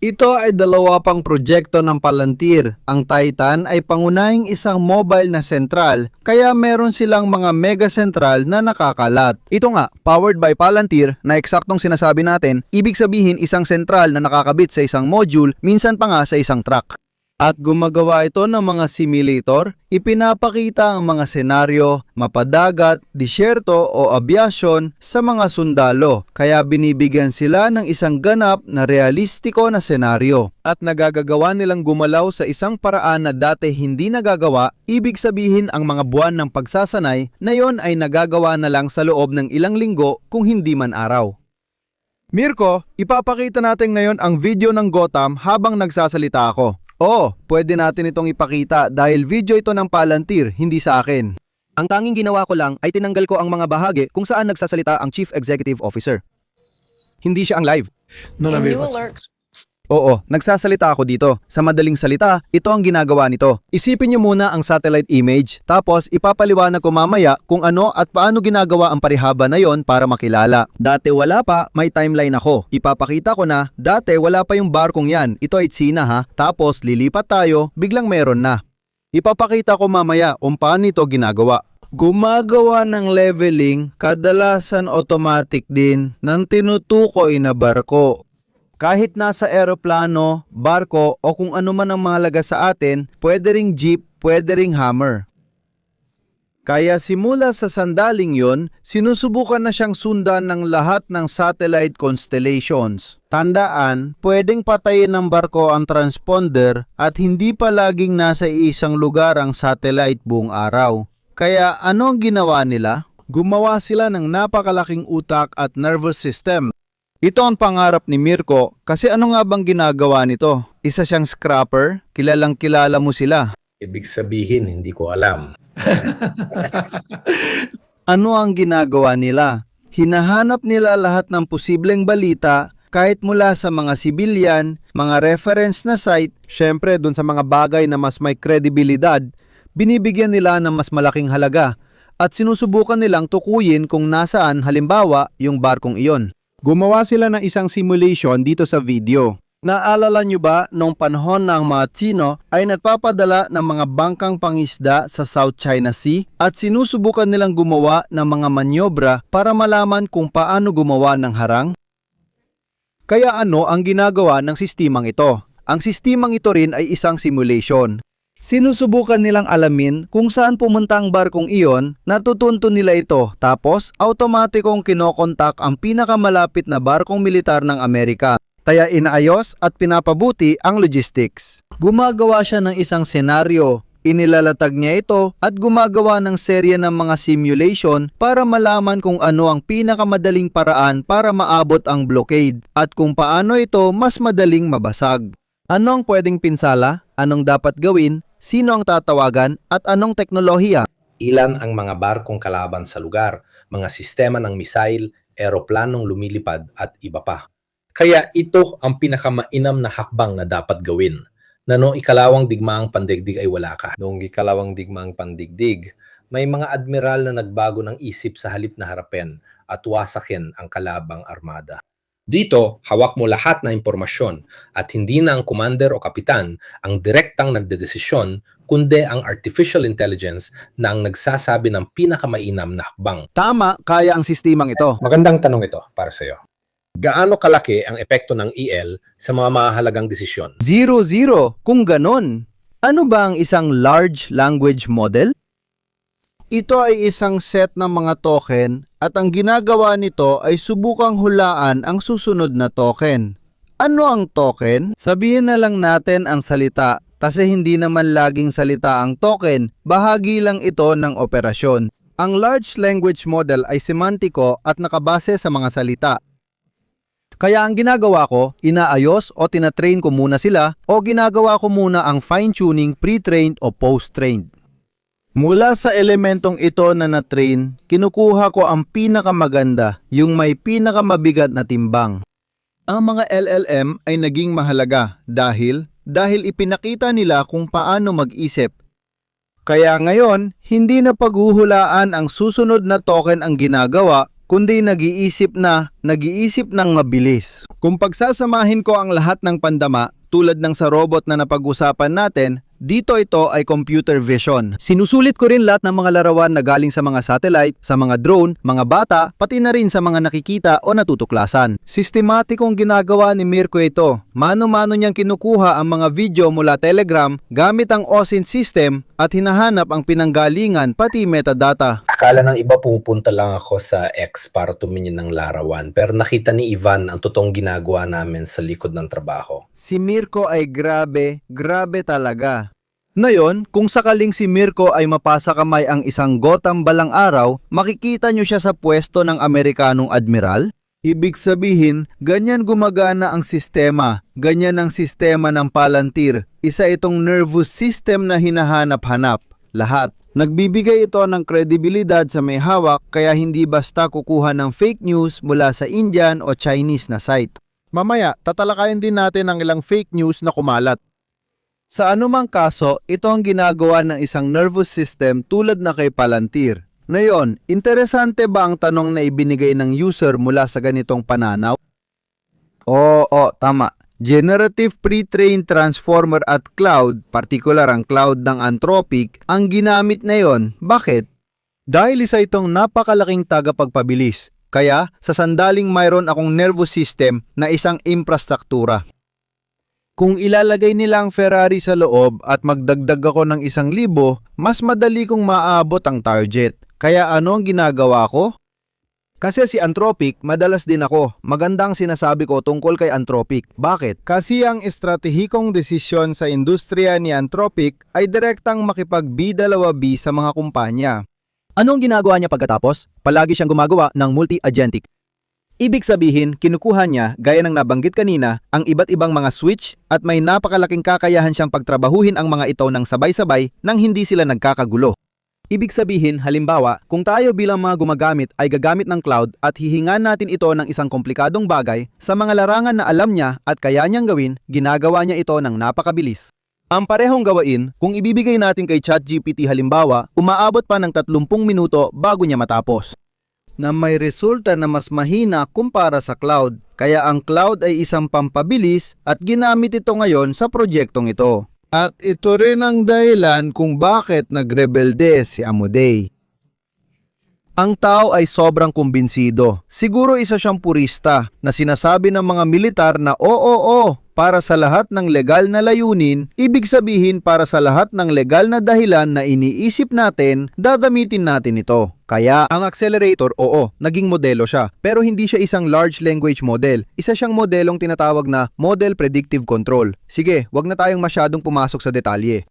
Speaker 4: Ito ay dalawa pang proyekto ng Palantir. Ang Titan ay pangunahing isang mobile na sentral, kaya meron silang mga mega sentral na nakakalat. Ito nga, powered by Palantir na eksaktong sinasabi natin, ibig sabihin isang sentral na nakakabit sa isang module, minsan pa nga sa isang truck. At gumagawa ito ng mga simulator, ipinapakita ang mga senaryo, mapadagat, disyerto o abyasyon sa mga sundalo. Kaya binibigyan sila ng isang ganap na realistiko na senaryo. At nagagagawa nilang gumalaw sa isang paraan na dati hindi nagagawa, ibig sabihin ang mga buwan ng pagsasanay na yon ay nagagawa na lang sa loob ng ilang linggo kung hindi man araw. Mirko, ipapakita natin ngayon ang video ng Gotham habang nagsasalita ako. Oo, pwede natin itong ipakita dahil video ito ng Palantir, hindi sa akin. Ang tanging ginawa ko lang ay tinanggal ko ang mga bahagi kung saan nagsasalita ang Chief Executive Officer. Hindi siya ang live.
Speaker 5: New alert.
Speaker 4: Oo, nagsasalita ako dito. Sa madaling salita, ito ang ginagawa nito. Isipin niyo muna ang satellite image, tapos ipapaliwanag ko mamaya kung ano at paano ginagawa ang parihaba na yon para makilala. Dati wala pa, may timeline ako. Ipapakita ko na, dati wala pa yung barkong yan. Ito ay Tsina ha. Tapos lilipat tayo, biglang meron na. Ipapakita ko mamaya kung paano ito ginagawa. Gumagawa ng leveling, kadalasan automatic din, ng tinutukoy na barko. Kahit nasa eroplano, barko o kung ano man ang mahalaga sa atin, pwede ring jeep, pwede ring hammer. Kaya simula sa sandaling yon, sinusubukan na siyang sundan ng lahat ng satellite constellations. Tandaan, pwedeng patayin ng barko ang transponder at hindi palaging nasa isang lugar ang satellite buong araw. Kaya ano ang ginawa nila? Gumawa sila ng napakalaking utak at nervous system. Ito ang pangarap ni Mirko kasi ano nga bang ginagawa nito? Isa siyang scrapper, kilalang kilala mo sila.
Speaker 1: Ibig sabihin, hindi ko alam.
Speaker 4: Ano ang ginagawa nila? Hinahanap nila lahat ng posibleng balita kahit mula sa mga sibilyan, mga reference na site, syempre dun sa mga bagay na mas may kredibilidad, binibigyan nila ng mas malaking halaga at sinusubukan nilang tukuyin kung nasaan halimbawa yung barkong iyon. Gumawa sila ng isang simulation dito sa video. Naalala nyo ba nung panahon ng mga Tsino ay nagpapadala ng mga bangkang pangisda sa South China Sea at sinusubukan nilang gumawa ng mga manyobra para malaman kung paano gumawa ng harang? Kaya ano ang ginagawa ng sistemang ito? Ang sistemang ito rin ay isang simulation. Sinusubukan nilang alamin kung saan pumunta ang barkong iyon, natutunto nila ito, tapos automatikong kinokontak ang pinakamalapit na barkong militar ng Amerika.
Speaker 2: kaya inaayos at pinapabuti ang logistics. Gumagawa siya ng isang senaryo, inilalatag niya ito at gumagawa ng serye ng mga simulation para malaman kung ano ang pinakamadaling paraan para maabot ang blockade at kung paano ito mas madaling mabasag. Ano ang pwedeng pinsala? Anong dapat gawin? Sino ang tatawagan? At anong teknolohiya?
Speaker 1: Ilan ang mga barkong kalaban sa lugar, mga sistema ng misail, eroplanong lumilipad at iba pa. Kaya ito ang pinakamainam na hakbang na dapat gawin. Na noong ikalawang digmaang pandigdig ay wala ka. Noong ikalawang digmaang pandigdig, may mga admiral na nagbago ng isip sa halip na harapin at wasakin ang kalabang armada. Dito, hawak mo lahat na impormasyon at hindi na ang commander o kapitan ang direktang nagdedesisyon, kundi ang artificial intelligence na ang nagsasabi ng pinakamainam na hakbang.
Speaker 2: Tama, kaya ang sistemang ito.
Speaker 1: Magandang tanong ito para sa iyo. Gaano kalaki ang epekto ng EL sa mga mahalagang desisyon?
Speaker 2: 0-0, kung ganon. Ano ba ang isang large language model? Ito ay isang set ng mga token at ang ginagawa nito ay subukang hulaan ang susunod na token. Ano ang token? Sabihin na lang natin ang salita, kasi hindi naman laging salita ang token, bahagi lang ito ng operasyon. Ang large language model ay semantiko at nakabase sa mga salita. Kaya ang ginagawa ko, inaayos o tinatrain ko muna sila o ginagawa ko muna ang fine-tuning pre-trained o post-trained. Mula sa elementong ito na na-train, kinukuha ko ang pinakamaganda, yung may pinakamabigat na timbang. Ang mga LLM ay naging mahalaga dahil ipinakita nila kung paano mag-isip. Kaya ngayon, hindi na paghuhulaan ang susunod na token ang ginagawa, kundi nag-iisip ng mabilis. Kung pagsasamahin ko ang lahat ng pandama, tulad ng sa robot na napag-usapan natin, dito ito ay computer vision. Sinusulit ko rin lahat ng mga larawan na galing sa mga satellite, sa mga drone, mga bata, pati na rin sa mga nakikita o natutuklasan. Sistematikong ginagawa ni Mirko ito. Mano-mano niyang kinukuha ang mga video mula Telegram gamit ang OSINT system at hinahanap ang pinanggalingan pati metadata.
Speaker 3: Akala ng iba pupunta lang ako sa X para tumingin ng larawan. Pero nakita ni Ivan ang totoong ginagawa namin sa likod ng trabaho.
Speaker 2: Si Mirko ay grabe talaga. Ngayon, kung sakaling si Mirko ay mapasa kamay ang isang Gotham balang araw, makikita nyo siya sa pwesto ng Amerikanong admiral? Ibig sabihin, ganyan gumagana ang sistema. Ganyan ang sistema ng Palantir. Isa itong nervous system na hinahanap-hanap. Lahat. Nagbibigay ito ng kredibilidad sa may hawak kaya hindi basta kukuha ng fake news mula sa Indian o Chinese na site. Mamaya, tatalakayin din natin ang ilang fake news na kumalat. Sa anumang kaso, ito ang ginagawa ng isang nervous system tulad na kay Palantir. Ngayon, interesante ba ang tanong na ibinigay ng user mula sa ganitong pananaw? Oo, tama. Generative Pre-trained Transformer at Cloud, partikular ang cloud ng Anthropic, ang ginamit na yon. Bakit? Dahil isa itong napakalaking tagapagpabilis. Kaya, sa sandaling mayroon akong nervous system na isang infrastruktura. Kung ilalagay nila ang Ferrari sa loob at magdagdag ako ng 1,000, mas madali kong maabot ang target. Kaya ano ang ginagawa ko? Kasi si Anthropic, madalas din ako. Magandang sinasabi ko tungkol kay Anthropic. Bakit? Kasi ang estratehikong desisyon sa industriya ni Anthropic ay direktang makipag-B2B sa mga kumpanya. Anong ginagawa niya pagkatapos? Palagi siyang gumagawa ng multi-agentic. Ibig sabihin, kinukuha niya, gaya ng nabanggit kanina, ang iba't ibang mga switch at may napakalaking kakayahan siyang pagtrabahuhin ang mga ito ng sabay-sabay nang hindi sila nagkakagulo. Ibig sabihin, halimbawa, kung tayo bilang mga gumagamit ay gagamit ng cloud at hihingan natin ito ng isang komplikadong bagay, sa mga larangan na alam niya at kaya niyang gawin, ginagawa niya ito ng napakabilis. Ang parehong gawain, kung ibibigay natin kay ChatGPT halimbawa, umaabot pa ng 30 minuto bago niya matapos. Na may resulta na mas mahina kumpara sa cloud. Kaya ang cloud ay isang pampabilis at ginamit ito ngayon sa proyektong ito. At ito rin ang dahilan kung bakit nagrebelde si Amodei. Ang tao ay sobrang kumbinsido. Siguro isa siyang purista na sinasabi ng mga militar na oo, para sa lahat ng legal na layunin, ibig sabihin para sa lahat ng legal na dahilan na iniisip natin, dadamitin natin ito. Kaya, ang accelerator, oo, naging modelo siya. Pero hindi siya isang large language model. Isa siyang modelong tinatawag na Model Predictive Control. Sige, wag na tayong masyadong pumasok sa detalye.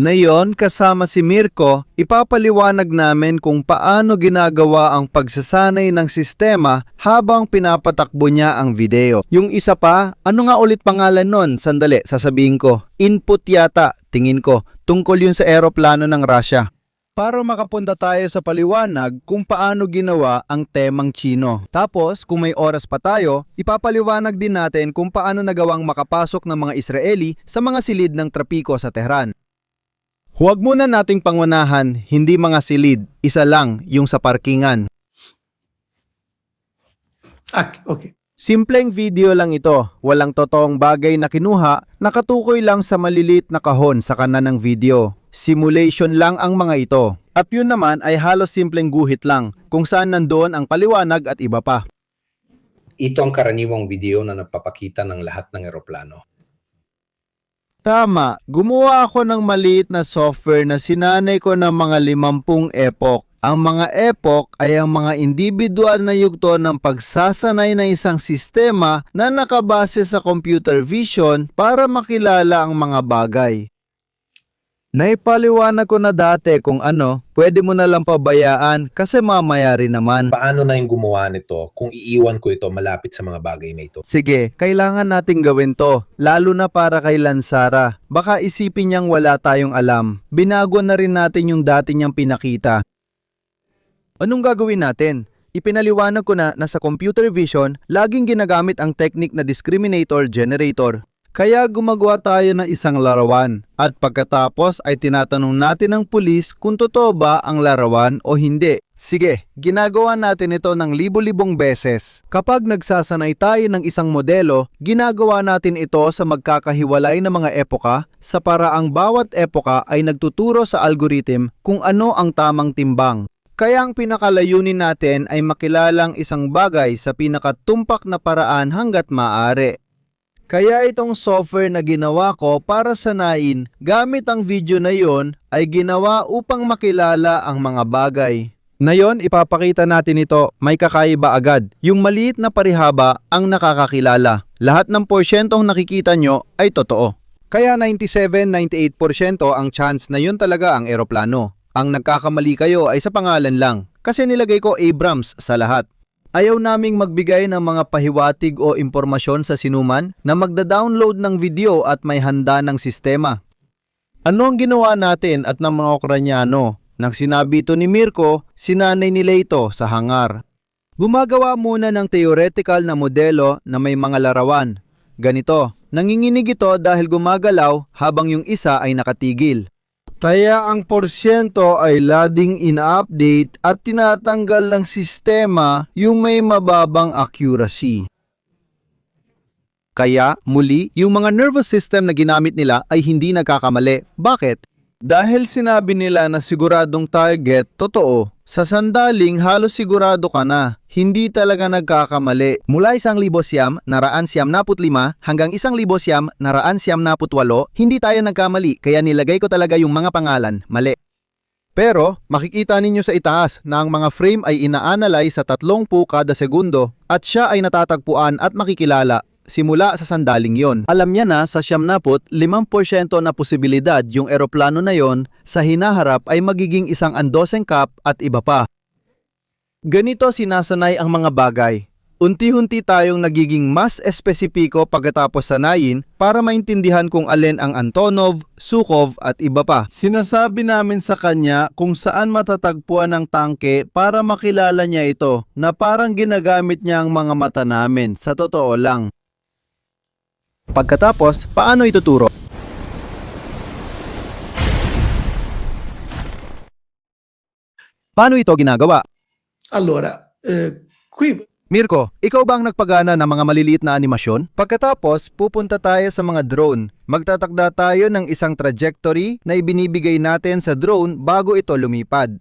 Speaker 2: Ngayon, kasama si Mirko, ipapaliwanag namin kung paano ginagawa ang pagsasanay ng sistema habang pinapatakbo niya ang video. Yung isa pa, ano nga ulit pangalan nun? Sandali, sasabihin ko. Input yata, tingin ko. Tungkol yun sa eroplano ng Russia. Para makapunta tayo sa paliwanag kung paano ginawa ang temang Chino. Tapos, kung may oras pa tayo, ipapaliwanag din natin kung paano nagawang makapasok ng mga Israeli sa mga silid ng trapiko sa Tehran. Huwag muna nating pangunahan, hindi mga silid, isa lang, yung sa parkingan.
Speaker 5: Okay.
Speaker 2: Simpleng video lang ito, walang totoong bagay na kinuha, nakatukoy lang sa malilit na kahon sa kanan ng video. Simulation lang ang mga ito. At yun naman ay halos simpleng guhit lang, kung saan nandoon ang paliwanag at iba pa.
Speaker 3: Ito ang karaniwang video na nagpapakita ng lahat ng eroplano.
Speaker 2: Tama, gumawa ako ng maliit na software na sinanay ko ng mga 50 epoch. Ang mga epoch ay ang mga individual na yugto ng pagsasanay ng isang sistema na nakabase sa computer vision para makilala ang mga bagay. Naipaliwanag ko na dati kung ano, pwede mo na lang pabayaan kasi mamaya rin naman.
Speaker 3: Paano na yung gumawa nito kung iiwan ko ito malapit sa mga bagay na ito?
Speaker 2: Sige, kailangan nating gawin to, lalo na para kay Lansara. Baka isipin niyang wala tayong alam. Binago na rin natin yung dati niyang pinakita. Anong gagawin natin? Ipinaliwanag ko na sa computer vision, laging ginagamit ang technique na discriminator generator. Kaya gumagawa tayo ng isang larawan at pagkatapos ay tinatanong natin ng pulis kung totoo ba ang larawan o hindi. Sige, ginagawa natin ito ng libo-libong beses. Kapag nagsasanay tayo ng isang modelo, ginagawa natin ito sa magkakahiwalay na mga epoka sa paraang bawat epoka ay nagtuturo sa algorithm kung ano ang tamang timbang. Kaya ang pinakalayunin natin ay makilalang isang bagay sa pinakatumpak na paraan hanggat maaari. Kaya itong software na ginawa ko para sanayin gamit ang video na yon ay ginawa upang makilala ang mga bagay. Ngayon, ipapakita natin ito, may kakaiba agad. Yung maliit na parihaba ang nakakakilala. Lahat ng porsyentong nakikita nyo ay totoo. Kaya 97-98% ang chance na yun talaga ang eroplano. Ang nagkakamali kayo ay sa pangalan lang, kasi nilagay ko Abrams sa lahat. Ayaw naming magbigay ng mga pahiwatig o impormasyon sa sinuman na magda-download ng video at may handa ng sistema. Ano ang ginawa natin at ng mga Ukranyano? Nang sinabi ito ni Mirko, sinanay nila ito sa hangar. Gumagawa muna ng theoretical na modelo na may mga larawan. Ganito, nanginginig ito dahil gumagalaw habang yung isa ay nakatigil. Kaya ang porsyento ay lading ina-update at tinatanggal ng sistema yung may mababang accuracy. Kaya, muli, yung mga nervous system na ginamit nila ay hindi nagkakamali. Bakit? Dahil sinabi nila na siguradong target, totoo. Sa sandaling, halos sigurado ka na. Hindi talaga nagkakamali. Mula 1,000 naraan siyam naput 5 hanggang 1,000 naraan siyam naput 8, hindi tayo nagkamali kaya nilagay ko talaga yung mga pangalan, mali. Pero makikita ninyo sa itaas na ang mga frame ay ina-analyze sa 30 kada segundo at siya ay natatagpuan at makikilala simula sa sandaling yon. Alam niya na sa 75% na posibilidad yung eroplano na yon sa hinaharap ay magiging isang Andosen Cup at iba pa. Ganito sinasanay ang mga bagay. Unti-unti tayong nagiging mas espesipiko pagkatapos sanayin para maintindihan kung alin ang Antonov, Sukhov at iba pa. Sinasabi namin sa kanya kung saan matatagpuan ang tangke para makilala niya ito na parang ginagamit niya ang mga mata namin, sa totoo lang. Pagkatapos, paano ituturo? Paano ito ginagawa?
Speaker 5: Allora, qui
Speaker 2: Mirko, ikaw ba ang nagpagana ng mga maliliit na animasyon? Pagkatapos, pupunta tayo sa mga drone. Magtatakda tayo ng isang trajectory na ibinibigay natin sa drone bago ito lumipad.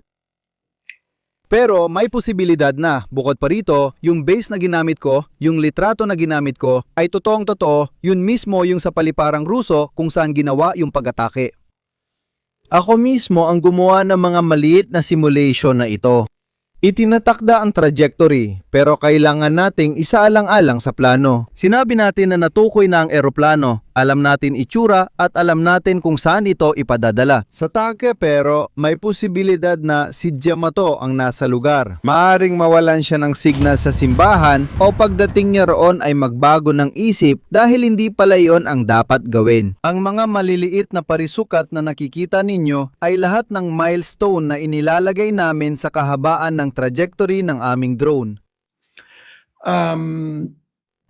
Speaker 4: Pero may posibilidad na, bukod pa rito, yung base na ginamit ko, yung litrato na ginamit ko, ay totoong totoo, yun mismo yung sa paliparang Ruso kung saan ginawa yung pag-atake. Ako mismo ang gumawa ng mga maliit na simulation na ito. Itinatakda ang trajectory, pero kailangan nating isaalang-alang sa plano. Sinabi natin na natukoy na ang eroplano, alam natin itsura at alam natin kung saan ito ipadadala. Sa take pero may posibilidad na si Yamato ang nasa lugar. Maaring mawalan siya ng signal sa simbahan o pagdating niya roon ay magbago ng isip dahil hindi pala iyon ang dapat gawin. Ang mga maliliit na parisukat na nakikita ninyo ay lahat ng milestone na inilalagay namin sa kahabaan ng trajectory ng aming drone.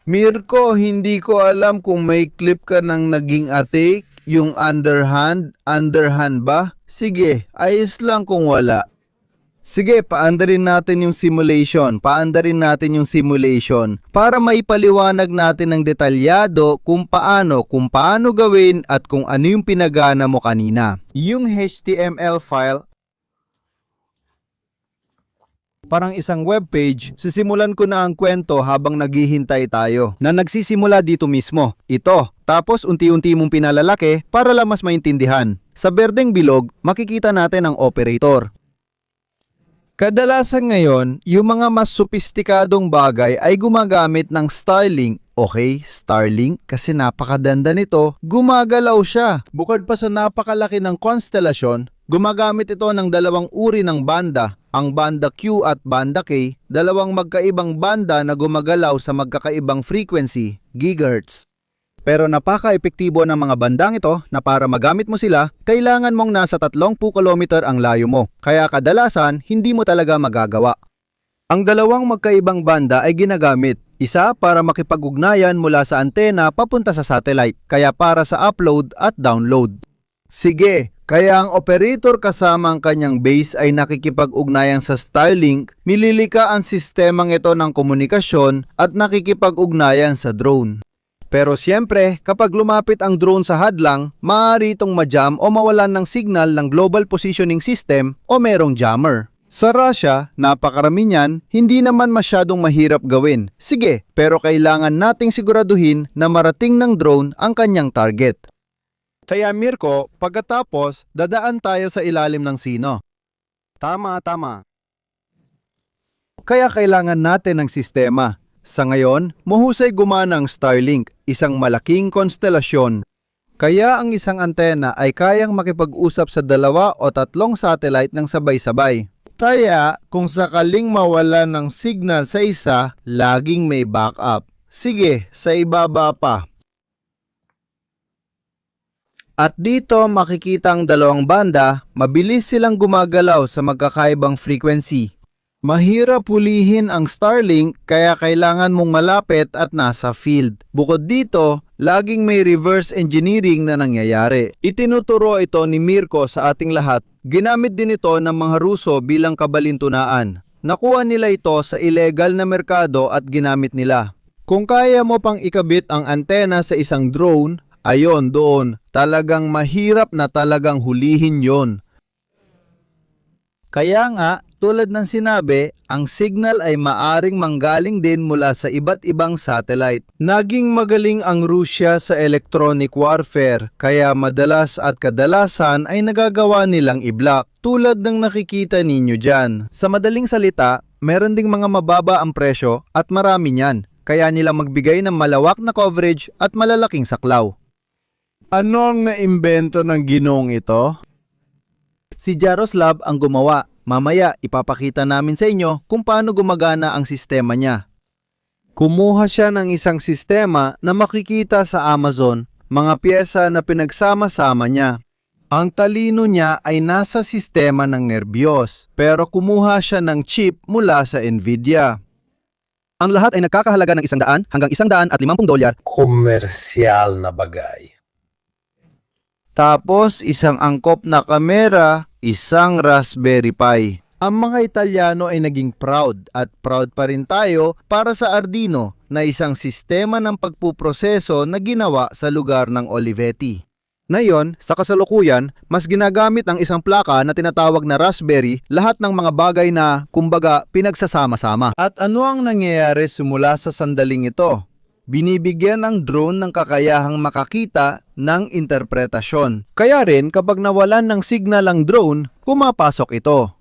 Speaker 4: Mirko, hindi ko alam kung may clip ka ng naging attack, yung underhand ba? Sige, ayos lang kung wala. Sige, paandarin natin yung simulation para maipaliwanag natin ng detalyado kung paano gawin at kung ano yung pinagana mo kanina. Yung HTML file, parang isang webpage, sisimulan ko na ang kwento habang naghihintay tayo. Na nagsisimula dito mismo. Ito. Tapos unti-unti mong pinalalaki para lang mas maintindihan. Sa berdeng bilog, makikita natin ang operator. Kadalasan ngayon, yung mga mas sopistikadong bagay ay gumagamit ng Starlink. Okay, Starlink kasi napakaganda nito, gumagalaw siya. Bukod pa sa napakalaki ng konstelasyon, gumagamit ito ng dalawang uri ng banda. Ang banda Q at banda K, dalawang magkaibang banda na gumagalaw sa magkakaibang frequency, gigahertz. Pero napaka-epektibo ng mga bandang ito na para magamit mo sila, kailangan mong nasa 30 km ang layo mo. Kaya kadalasan, hindi mo talaga magagawa. Ang dalawang magkaibang banda ay ginagamit. Isa para makipag-ugnayan mula sa antena papunta sa satellite, kaya para sa upload at download. Sige, kaya ang operator kasama ang kanyang base ay nakikipag-ugnayan sa Starlink, nililika ang sistemang ito ng komunikasyon at nakikipag-ugnayan sa drone. Pero siyempre, kapag lumapit ang drone sa hadlang, maaari itong ma-jam o mawalan ng signal ng Global Positioning System o merong jammer. Sa Russia, napakarami niyan, hindi naman masyadong mahirap gawin. Sige, pero kailangan nating siguraduhin na marating ng drone ang kanyang target. Kaya Mirko, pagkatapos, dadaan tayo sa ilalim ng sino. Tama. Kaya kailangan natin ng sistema. Sa ngayon, mahusay gumana ang Starlink, isang malaking konstelasyon. Kaya ang isang antena ay kayang makipag-usap sa 2 o 3 satellite ng sabay-sabay. Kaya kung sakaling mawala ng signal sa isa, laging may backup. Sige, sa ibaba pa. At dito makikita ang dalawang banda, mabilis silang gumagalaw sa magkakaibang frequency. Mahirap hulihin ang Starlink kaya kailangan mong malapit at nasa field. Bukod dito, laging may reverse engineering na nangyayari. Itinuturo ito ni Mirko sa ating lahat. Ginamit din ito ng mga Ruso bilang kabalintunaan. Nakuha nila ito sa illegal na merkado at ginamit nila. Kung kaya mo pang ikabit ang antena sa isang drone, ayon doon, talagang mahirap na talagang hulihin yon. Kaya nga, tulad ng sinabi, ang signal ay maaring manggaling din mula sa iba't ibang satellite. Naging magaling ang Rusya sa electronic warfare, kaya madalas at kadalasan ay nagagawa nilang i-block, tulad ng nakikita ninyo dyan. Sa madaling salita, meron ding mga mababa ang presyo at marami niyan, kaya nila magbigay ng malawak na coverage at malalaking saklaw. Ano ang naimbento ng ginong ito? Si Jaroslav ang gumawa. Mamaya ipapakita namin sa inyo kung paano gumagana ang sistema niya. Kumuha siya ng isang sistema na makikita sa Amazon, mga piyesa na pinagsama-sama niya. Ang talino niya ay nasa sistema ng nerbiyos, pero kumuha siya ng chip mula sa Nvidia. Ang lahat ay nagkakahalaga ng $100 hanggang $150.
Speaker 3: Komersyal na bagay.
Speaker 4: Tapos isang angkop na kamera, isang Raspberry Pi. Ang mga Italyano ay naging proud at proud pa rin tayo para sa Arduino na isang sistema ng pagpuproseso na ginawa sa lugar ng Olivetti.
Speaker 2: Ngayon, sa kasalukuyan, mas ginagamit ang isang plaka na tinatawag na Raspberry lahat ng mga bagay na, kumbaga, pinagsasama-sama. At ano ang nangyayari simula sa sandaling ito? Binibigyan ang drone ng kakayahang makakita ng interpretasyon. Kaya rin kapag nawalan ng signal ang drone, pumapasok ito.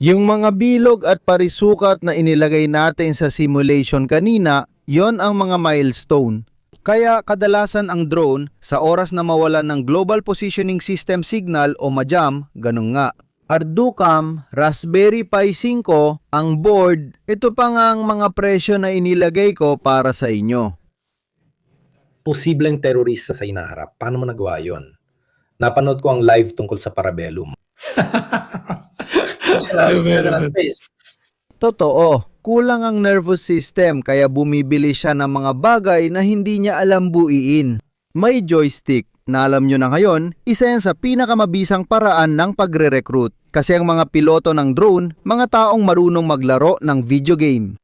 Speaker 2: Yung mga bilog at parisukat na inilagay natin sa simulation kanina, yon ang mga milestone. Kaya kadalasan ang drone, sa oras na mawalan ng Global Positioning System signal o MAJAM, ganun nga. Arducam, Raspberry Pi 5, ang board, ito pa nga ang mga presyo na inilagay ko para sa inyo.
Speaker 1: Posibleng terorista sa inaharap. Paano mo nagawa yun? Napanood ko ang live tungkol sa Parabellum.
Speaker 2: Totoo, kulang ang nervous system kaya bumibili siya ng mga bagay na hindi niya alam buiin. May joystick na alam nyo na ngayon, isa yan sa pinakamabisang paraan ng pagre-recruit. Kasi ang mga piloto ng drone, mga taong marunong maglaro ng video game.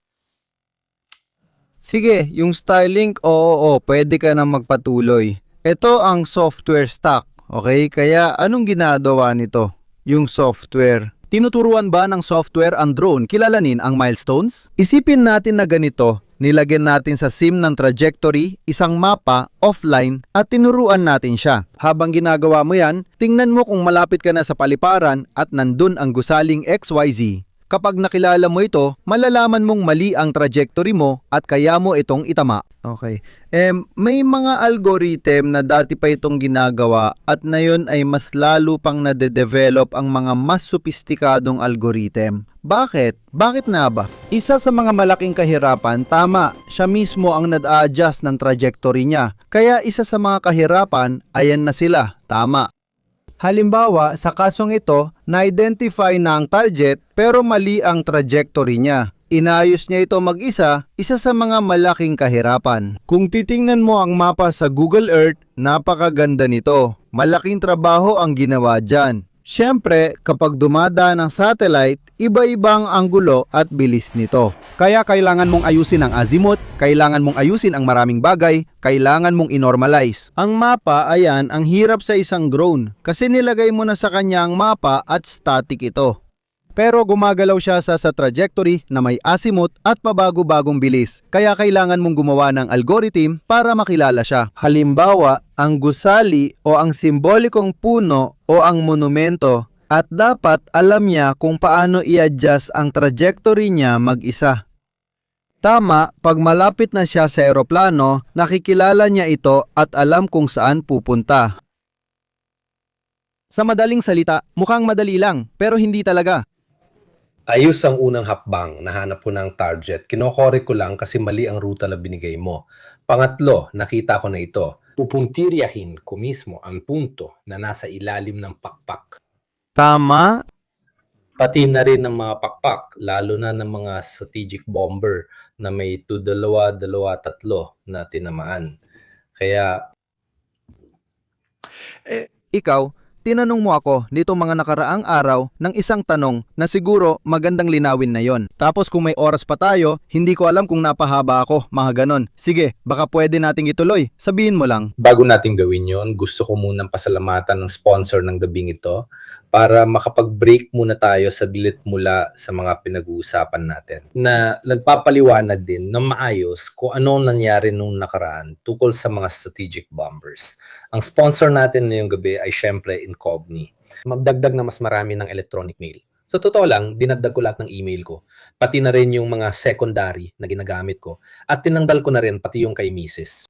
Speaker 2: Sige, yung Starlink, oo, pwede ka na magpatuloy. Ito ang software stack, okay? Kaya anong ginagawa nito? Yung software. Tinuturuan ba ng software ang drone kilalanin ang milestones? Isipin natin na ganito, nilagyan natin sa SIM ng trajectory, isang mapa, offline, at tinuruan natin siya. Habang ginagawa mo yan, tingnan mo kung malapit ka na sa paliparan at nandun ang gusaling XYZ. Kapag nakilala mo ito, malalaman mong mali ang trajectory mo at kaya mo itong itama. Okay. May mga algorithm na dati pa itong ginagawa at ngayon ay mas lalo pang nade-develop ang mga mas sopistikadong algorithm. Bakit? Bakit na ba? Isa sa mga malaking kahirapan, tama, siya mismo ang nad-a-adjust ng trajectory niya. Kaya isa sa mga kahirapan, ayan na sila, tama. Halimbawa, sa kasong ito, na-identify na ang target pero mali ang trajectory niya. Inayos niya ito mag-isa, isa sa mga malaking kahirapan. Kung titingnan mo ang mapa sa Google Earth, napakaganda nito. Malaking trabaho ang ginawa dyan. Siyempre, kapag dumadaan ang satellite, iba-ibang anggulo at bilis nito. Kaya kailangan mong ayusin ang azimuth, kailangan mong ayusin ang maraming bagay, kailangan mong inormalize. Ang mapa, ayan, ang hirap sa isang drone kasi nilagay mo na sa kanya ang mapa at static ito. Pero gumagalaw siya sa trajectory na may azimuth at pabago-bagong bilis. Kaya kailangan mong gumawa ng algorithm para makilala siya. Halimbawa, ang gusali o ang simbolikong puno o ang monumento at dapat alam niya kung paano i-adjust ang trajectory niya mag-isa. Tama, pag malapit na siya sa eroplano, nakikilala niya ito at alam kung saan pupunta. Sa madaling salita, mukhang madali lang, pero hindi talaga.
Speaker 3: Ayos ang unang hakbang, nahanap ko ng target. Kinokore ko lang kasi mali ang ruta na binigay mo. Pangatlo, nakita ko na ito. Pupuntiryahin ko mismo ang punto na nasa ilalim ng pakpak.
Speaker 2: Tama.
Speaker 1: Pati na rin ng mga pakpak, lalo na ng mga strategic bomber na may 2, 2, 2, 3 na tinamaan. Kaya
Speaker 2: Ikaw, tinanong mo ako nitong mga nakaraang araw ng isang tanong na siguro magandang linawin na yon. Tapos kung may oras pa tayo, hindi ko alam kung napahaba ako, mga ganon. Sige, baka pwede nating ituloy. Sabihin mo lang.
Speaker 3: Bago natin gawin yon, gusto ko munang pasalamatan ng sponsor ng gabing ito para makapag-break muna tayo sa bilit mula sa mga pinag-uusapan natin.
Speaker 1: na nagpapaliwanag din ng maayos kung anong nangyari nung nakaraan tungkol sa mga strategic bombers. Ang sponsor natin ngayong gabi ay syempre Incogni.
Speaker 3: Magdagdag na mas marami ng electronic mail. Sa totoo lang, dinagdag ko lahat ng email ko. Pati na rin yung mga secondary na ginagamit ko. At tinanggal ko na rin pati yung kay Mrs.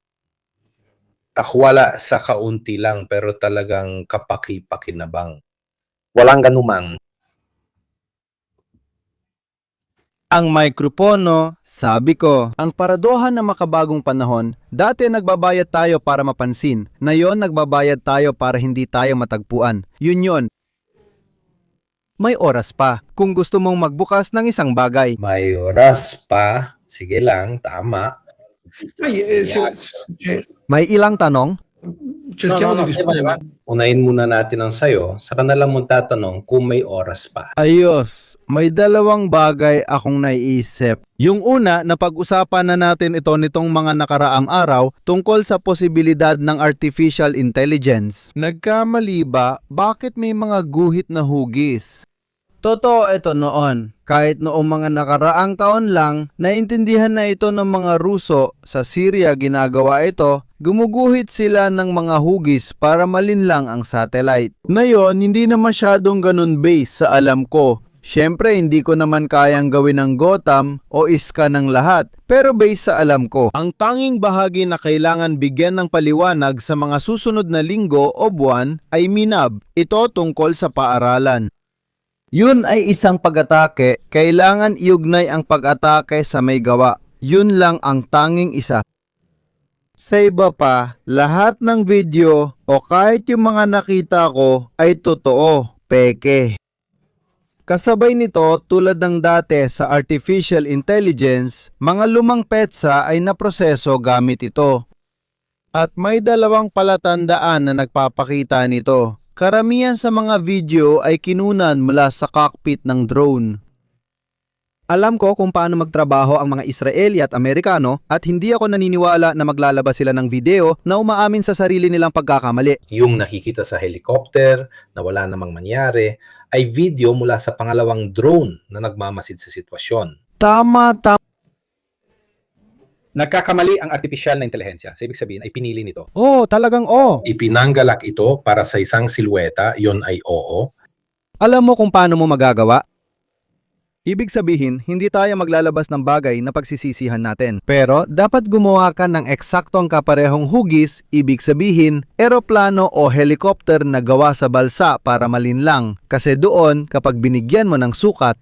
Speaker 3: Akwala sa kaunti lang pero talagang kapaki-pakinabang. Walang ganumang.
Speaker 2: Ang mikropono, sabi ko, ang paradohan ng makabagong panahon, dati nagbabayad tayo para mapansin, ngayon nagbabayad tayo para hindi tayo matagpuan. Yun. May oras pa kung gusto mong magbukas ng isang bagay.
Speaker 1: May oras pa. Sige lang, tama.
Speaker 5: Ay,
Speaker 2: May ilang tanong?
Speaker 5: cerchiamo di rispondere.
Speaker 1: Unahin muna natin ang sayo, saka na lang mo tatanong kung may oras pa.
Speaker 2: Ayos, may dalawang bagay akong naiisip. Yung una, napag-usapan na natin ito nitong mga nakaraang araw tungkol sa posibilidad ng artificial intelligence. Nagkamali ba? Bakit may mga guhit na hugis? Totoo ito noon. Kahit noong mga nakaraang taon lang, naintindihan na ito ng mga Ruso. Sa Syria ginagawa ito, gumuguhit sila ng mga hugis para malinlang ang satellite. Ngayon, hindi na masyadong ganun base sa alam ko. Siyempre, hindi ko naman kayang gawin ng Gotham o Iska ng lahat, pero base sa alam ko. Ang tanging bahagi na kailangan bigyan ng paliwanag sa mga susunod na linggo o buwan ay Minab. Ito tungkol sa paaralan. Yun ay isang pag-atake, kailangan iugnay ang pag-atake sa may gawa. Yun lang ang tanging isa. Sa iba pa, lahat ng video o kahit yung mga nakita ko ay totoo, peke. Kasabay nito, tulad ng dati sa artificial intelligence, mga lumang petsa ay naproseso gamit ito. At may dalawang palatandaan na nagpapakita nito. Karamihan sa mga video ay kinunan mula sa cockpit ng drone.
Speaker 4: Alam ko kung paano magtrabaho ang mga Israeli at Amerikano at hindi ako naniniwala na maglalabas sila ng video na umaamin sa sarili nilang pagkakamali.
Speaker 3: Yung nakikita sa helicopter na wala namang mangyari ay video mula sa pangalawang drone na nagmamasid sa sitwasyon.
Speaker 2: Tama.
Speaker 3: Nagkakamali ang artificial na intelihensya. Sa ibig sabihin ay pinili nito.
Speaker 4: Talagang
Speaker 1: Ipinanggalak ito para sa isang silweta, yon ay oo.
Speaker 4: Alam mo kung paano mo magagawa? Ibig sabihin, hindi tayo maglalabas ng bagay na pagsisisihan natin. Pero dapat gumawa ka ng eksaktong kaparehong hugis, ibig sabihin, eroplano o helicopter na gawa sa balsa para malinlang. Kasi doon, kapag binigyan mo ng sukat,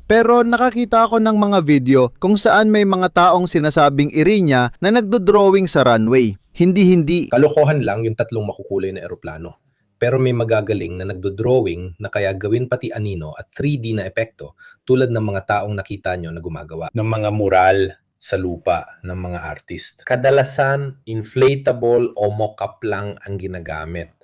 Speaker 4: pero nakakita ako ng mga video kung saan may mga taong sinasabing irinya na nagdo-drawing sa runway. Hindi.
Speaker 3: Kalokohan lang yung tatlong makukulay na eroplano. Pero may magagaling na nagdo-drawing na kaya gawin pati anino at 3D na epekto tulad ng mga taong nakita nyo na gumagawa.
Speaker 1: Ng mga mural sa lupa ng mga artist.
Speaker 3: Kadalasan, inflatable o mock-up lang ang ginagamit.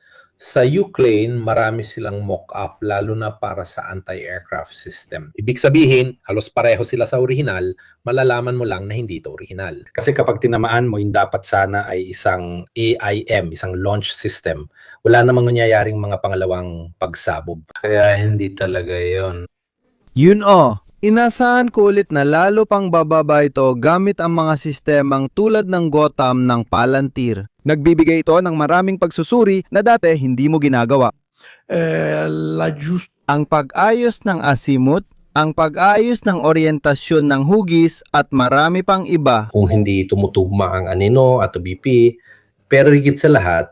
Speaker 3: Sa Ukraine, marami silang mock-up lalo na para sa anti-aircraft system. Ibig sabihin, halos pareho sila sa orihinal, malalaman mo lang na hindi ito orihinal.
Speaker 1: Kasi kapag tinamaan mo, yung dapat sana ay isang AIM, isang launch system. Wala namang nangyayaring mga pangalawang pagsabog. Kaya hindi talaga yon.
Speaker 2: Yun inasahan ko ulit na lalo pang bababa ito gamit ang mga sistemang tulad ng Gotham ng Palantir. Nagbibigay ito ng maraming pagsusuri na dati hindi mo ginagawa. Ang pag-ayos ng azimuth, ang pag-ayos ng oryentasyon ng hugis at marami pang iba.
Speaker 3: Kung hindi tumutugma ang anino at BP, pero higit sa lahat,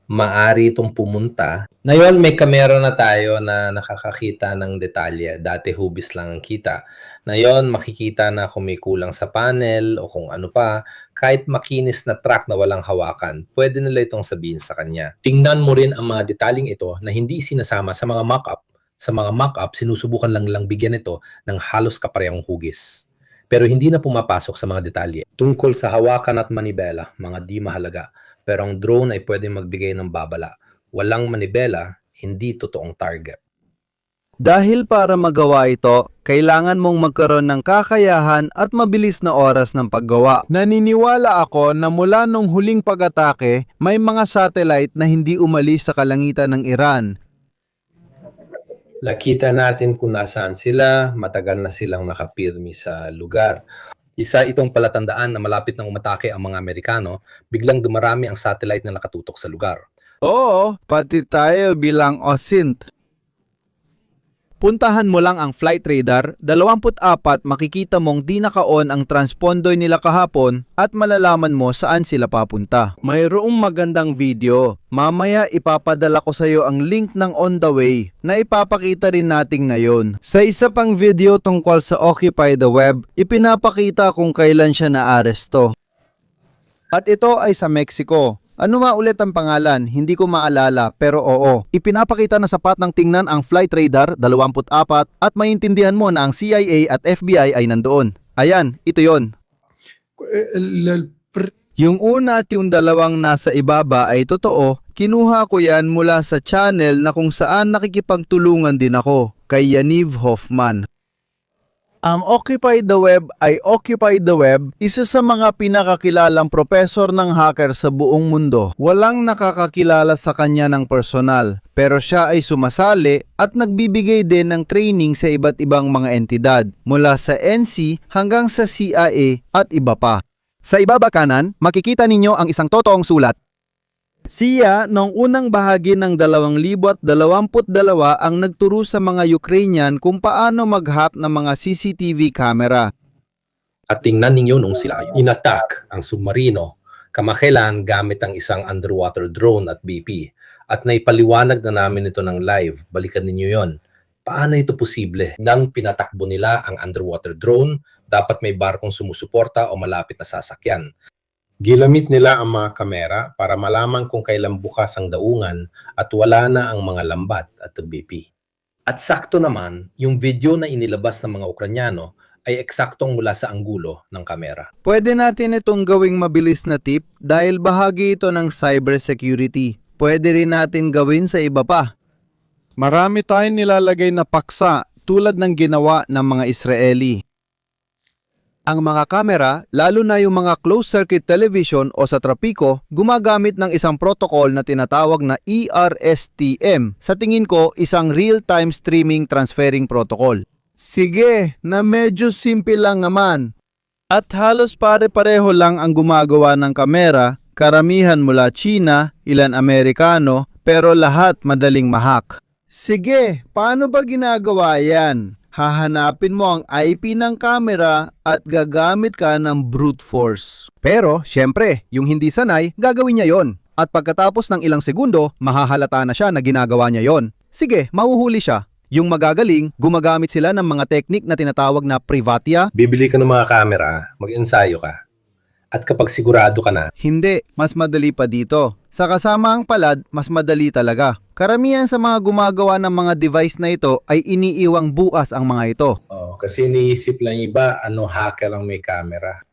Speaker 3: maari itong pumunta. Ngayon may kamera na tayo na nakakakita ng detalye. Dati hubis lang ang kita. Ngayon makikita na kung may kulang sa panel o kung ano pa. Kahit makinis na track na walang hawakan, pwede nila itong sabihin sa kanya. Tingnan mo rin ang mga detalyeng ito na hindi sinasama sa mga mock-up. Sa mga mock-up, sinusubukan lang bigyan ito ng halos kaparehong hugis. Pero hindi na pumapasok sa mga detalye. Tungkol sa hawakan at manibela, mga di mahalaga. Pero ang drone ay pwedeng magbigay ng babala. Walang manibela, hindi totoong target.
Speaker 2: Dahil para magawa ito, kailangan mong magkaroon ng kakayahan at mabilis na oras ng paggawa. Naniniwala ako na mula nung huling pag-atake, may mga satellite na hindi umalis sa kalangitan ng Iran.
Speaker 3: Nakita natin kung nasaan sila, matagal na silang nakapirmi sa lugar. Isa itong palatandaan na malapit nang umatake ang mga Amerikano, biglang dumarami ang satellite na nakatutok sa lugar.
Speaker 2: Oo, pati tayo bilang OSINT. Puntahan mo lang ang flight radar, 24 makikita mong di naka-on ang transponder nila kahapon at malalaman mo saan sila papunta. Mayroong magandang video. Mamaya ipapadala ko sa iyo ang link ng On The Way na ipapakita rin natin ngayon. Sa isa pang video tungkol sa Occupy the Web, ipinapakita kung kailan siya naaresto. At ito ay sa Mexico. Ano nga ulit ang pangalan? Hindi ko maalala, pero oo. Ipinapakita na sapat ng tingnan ang flight radar, 24, at maintindihan mo na ang CIA at FBI ay nandoon. Ayan, ito yon. Yung una at yung dalawang nasa ibaba ay totoo, kinuha ko yan mula sa channel na kung saan nakikipagtulungan din ako, kay Yaniv Hoffman. Ang Occupy the Web ay Occupy the Web, isa sa mga pinakakilalang profesor ng hacker sa buong mundo. Walang nakakakilala sa kanya ng personal, pero siya ay sumasali at nagbibigay din ng training sa iba't ibang mga entidad, mula sa NC hanggang sa CIA at iba pa. Sa ibaba kanan, makikita ninyo ang isang totoong sulat. Siya, noong unang bahagi ng 2022 ang nagturo sa mga Ukrainian kung paano mag-hack ng mga CCTV camera.
Speaker 3: At tingnan ninyo nung sila inattack ang submarino, kamakailan gamit ang isang underwater drone at BP. At naipaliwanag na namin ito ng live, balikan ninyo yon. Paano ito posible? Nang pinatakbo nila ang underwater drone, dapat may barkong sumusuporta o malapit na sasakyan. Ginamit nila ang mga kamera para malaman kung kailan bukas ang daungan at wala na ang mga lambat at BP. At sakto naman, yung video na inilabas ng mga Ukranyano ay eksaktong mula sa anggulo ng kamera.
Speaker 2: Pwede natin itong gawing mabilis na tip dahil bahagi ito ng cybersecurity. Pwede rin natin gawin sa iba pa. Marami tayong nilalagay na paksa tulad ng ginawa ng mga Israeli. Ang mga kamera, lalo na yung mga closed-circuit television o sa trapiko, gumagamit ng isang protocol na tinatawag na ERSTM. Sa tingin ko, isang real-time streaming transferring protocol. Sige, na medyo simple lang naman. At halos pare-pareho lang ang gumagawa ng kamera, karamihan mula China, ilan Amerikano, pero lahat madaling mahack. Sige, paano ba ginagawa yan? Hahanapin mo ang IP ng camera at gagamit ka ng brute force. Pero, syempre, yung hindi sanay, gagawin niya yon. At pagkatapos ng ilang segundo, mahahalata na siya na ginagawa niya yon. Sige, mahuhuli siya. Yung magagaling, gumagamit sila ng mga teknik na tinatawag na privatia.
Speaker 3: Bibili ka ng mga kamera, mag-ensayo ka. At kapag sigurado ka na,
Speaker 2: Hindi, mas madali pa dito. Sa kasamaang palad, mas madali talaga. Karamihan sa mga gumagawa ng mga device na ito ay iniiwang bukas ang mga ito.
Speaker 3: kasi iniisip lang iba, hacker ang may camera.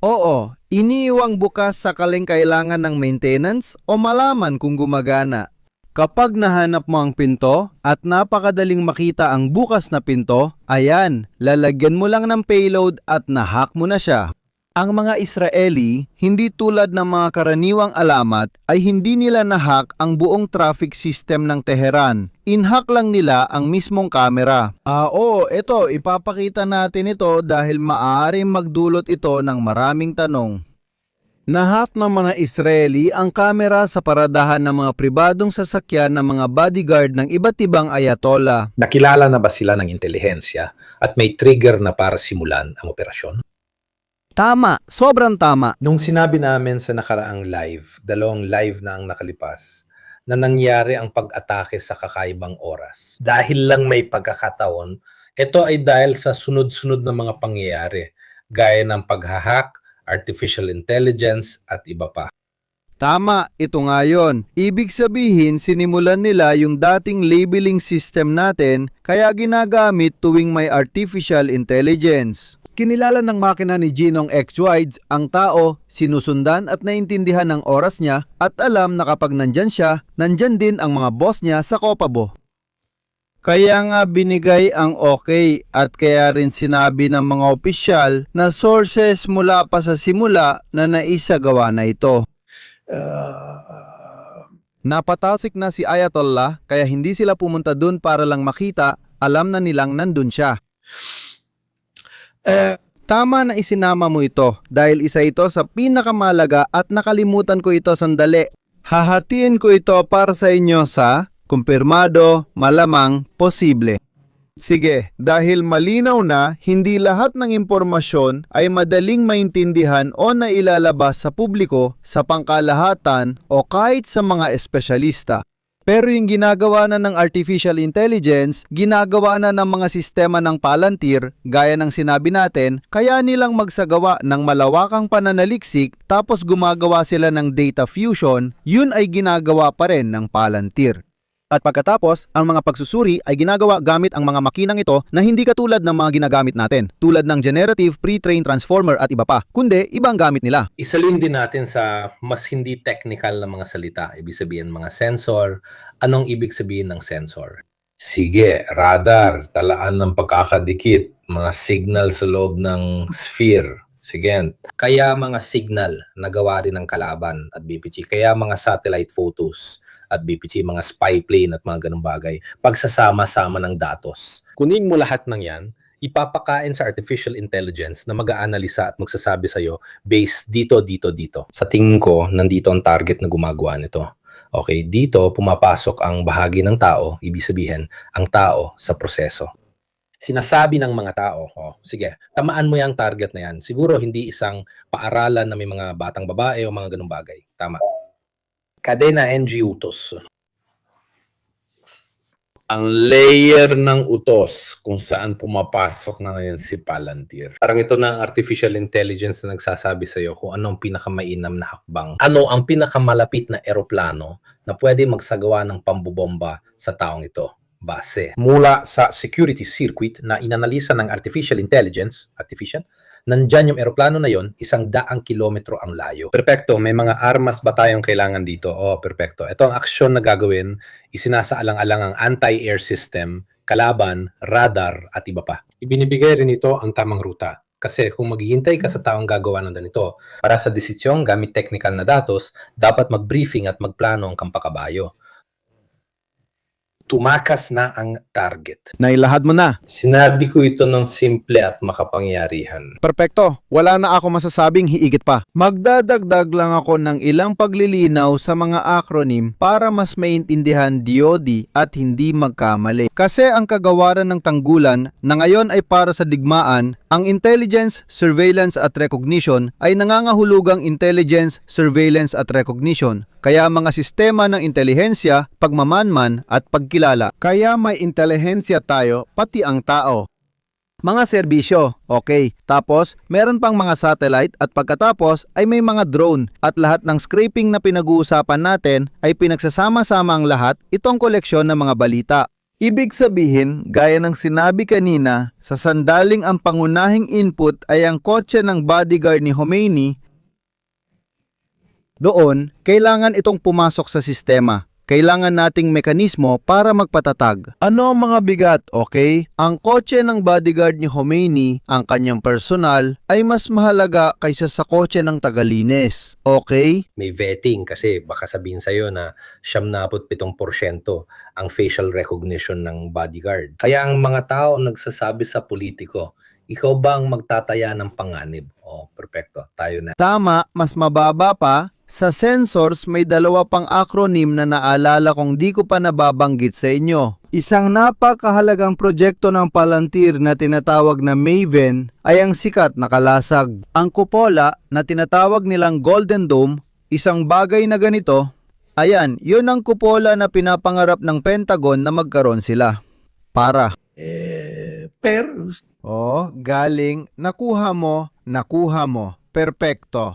Speaker 2: Oo, iniiwang bukas sakaling kailangan ng maintenance o malaman kung gumagana. Kapag nahanap mo ang pinto at napakadaling makita ang bukas na pinto, ayan, lalagyan mo lang ng payload at nahack mo na siya. Ang mga Israeli, hindi tulad ng mga karaniwang alamat, ay hindi nila nahack ang buong traffic system ng Tehran. Inhack lang nila ang mismong kamera. Oo, ito, ipapakita natin ito dahil maaaring magdulot ito ng maraming tanong. Nahack ng mga Israeli ang kamera sa paradahan ng mga pribadong sasakyan ng mga bodyguard ng iba't ibang ayatollah.
Speaker 3: Nakilala na ba sila ng intelihensya at may trigger na para simulan ang operasyon?
Speaker 2: Tama, sobrang tama.
Speaker 3: Nung sinabi namin sa nakaraang live, 2 live na ang nakalipas, na nangyari ang pag-atake sa kakaibang oras. Dahil lang may pagkakataon, ito ay dahil sa sunod-sunod na mga pangyayari, gaya ng paghahack, artificial intelligence at iba pa.
Speaker 2: Tama, ito nga yun. Ibig sabihin, sinimulan nila yung dating labeling system natin kaya ginagamit tuwing may artificial intelligence. Kinilala ng makina ni Ginong X-Wides ang tao, sinusundan at naintindihan ng oras niya at alam na kapag nandyan siya, nandyan din ang mga boss niya sa Kopabo. Kaya nga binigay ang okay at kaya rin sinabi ng mga opisyal na sources mula pa sa simula na naisagawa na ito. Napatasik na si Ayatollah kaya hindi sila pumunta dun para lang makita, alam na nilang nandun siya. Tama na isinama mo ito dahil isa ito sa pinakamalaga at nakalimutan ko ito sandali. Hahatiin ko ito para sa inyo sa kumpirmado, malamang, posible. Sige, dahil malinaw na hindi lahat ng impormasyon ay madaling maintindihan o nailalabas sa publiko, sa pangkalahatan o kahit sa mga espesyalista. Pero yung ginagawa na ng artificial intelligence, ginagawa na ng mga sistema ng Palantir, gaya ng sinabi natin, kaya nilang magsagawa ng malawakang pananaliksik tapos gumagawa sila ng data fusion, yun ay ginagawa pa rin ng Palantir.
Speaker 4: At pagkatapos, ang mga pagsusuri ay ginagawa gamit ang mga makinang ito na hindi katulad ng mga ginagamit natin, tulad ng generative pre-trained transformer at iba pa, kundi ibang gamit nila.
Speaker 3: Isalin din natin sa mas hindi technical na mga salita. Ibig sabihin mga sensor. Anong ibig sabihin ng sensor?
Speaker 1: Sige, radar, talaan ng pagkakadikit, mga signal sa loob ng sphere. Sige,
Speaker 3: Kaya mga signal na gawa rin ng kalaban at BPG. Kaya mga satellite photos at BPG, mga spy plane at mga ganung bagay. Pagsasama-sama ng datos. Kunin mo lahat ng yan, ipapakain sa artificial intelligence na mag-aanalisa at magsasabi sa'yo based dito, dito, dito. Sa tingin ko, nandito ang target na gumagawa nito. Okay, dito pumapasok ang bahagi ng tao, ibig sabihin, ang tao sa proseso. Sinasabi ng mga tao, sige, tamaan mo yung target na yan. Siguro hindi isang paaralan na may mga batang babae o mga ganung bagay. Tama. Cadena NG utos.
Speaker 1: ang layer ng utos kung saan pumapasok na ngayon si Palantir.
Speaker 3: Parang ito na ang artificial intelligence na nagsasabi sa'yo kung ano ang pinakamainam na hakbang. Ano ang pinakamalapit na eroplano na pwede magsagawa ng pambobomba sa taong ito. Base mula sa security circuit na inanalisa ng artificial intelligence, nandyan yung eroplano na yon, 100 kilometro ang layo. Perfecto, may mga armas ba tayong kailangan dito? Oh, perfecto. Ito ang aksyon na gagawin, isinasaalang-alang ang anti-air system, kalaban, radar, at iba pa. Ibinibigay rin ito ang tamang ruta. Kasi kung maghihintay ka sa taong gagawa ng ganito, para sa desisyon gamit technical na datos, dapat mag-briefing at magplano ang kampakabayo. Tumakas na ang target.
Speaker 4: Nailahad mo na.
Speaker 1: Sinabi ko ito ng simple at makapangyarihan.
Speaker 4: Perpekto, wala na ako masasabing hiigit pa. Magdadagdag lang ako ng ilang paglilinaw sa mga acronym para mas maintindihan DoD at hindi magkamali. Kasi ang kagawaran ng tanggulan na ngayon ay para sa digmaan, ang intelligence, surveillance at recognition ay nangangahulugang intelligence, surveillance at recognition. Kaya mga sistema ng intelihensya, pagmamanman at pagkilala. Kaya may intelihensya tayo, pati ang tao. Mga serbisyo, okay. Tapos, meron pang mga satellite at pagkatapos ay may mga drone at lahat ng scraping na pinag-uusapan natin ay pinagsasama-sama ang lahat itong koleksyon ng mga balita. Ibig sabihin, gaya ng sinabi kanina, sa sandaling ang pangunahing input ay ang kotse ng bodyguard ni Khomeini, doon, kailangan itong pumasok sa sistema. Kailangan nating mekanismo para magpatatag. Ano ang mga bigat, okay? Ang kotse ng bodyguard ni Khomeini, ang kanyang personal, ay mas mahalaga kaysa sa kotse ng tagalinis. Okay?
Speaker 3: May vetting kasi baka sabihin sa'yo na 77% ang facial recognition ng bodyguard. Kaya ang mga tao nagsasabi sa politiko, ikaw ba ang magtataya ng panganib? Oh, perfecto. Tayo na.
Speaker 4: Tama, mas mababa pa. Sa sensors, may dalawa pang acronym na naalala kong di ko pa nababanggit sa inyo. Isang napakahalagang proyekto ng Palantir na tinatawag na Maven ay ang sikat na kalasag. Ang kupola na tinatawag nilang Golden Dome, isang bagay na ganito, ayan, yun ang kupola na pinapangarap ng Pentagon na magkaroon sila. Para.
Speaker 5: Per
Speaker 4: Oh, galing, nakuha mo, perpekto.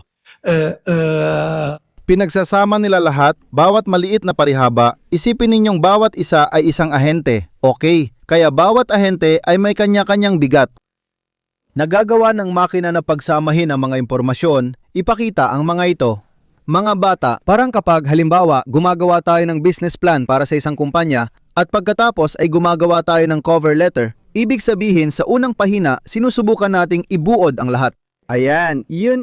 Speaker 4: Pinagsasama nila lahat, bawat maliit na parihaba, isipin ninyong bawat isa ay isang ahente, okay? Kaya bawat ahente ay may kanya-kanyang bigat. Nagagawa ng makina na pagsamahin ang mga impormasyon, ipakita ang mga ito. Mga bata, parang kapag halimbawa gumagawa tayo ng business plan para sa isang kumpanya at pagkatapos ay gumagawa tayo ng cover letter, ibig sabihin sa unang pahina sinusubukan nating ibuod ang lahat. Ayan, iyon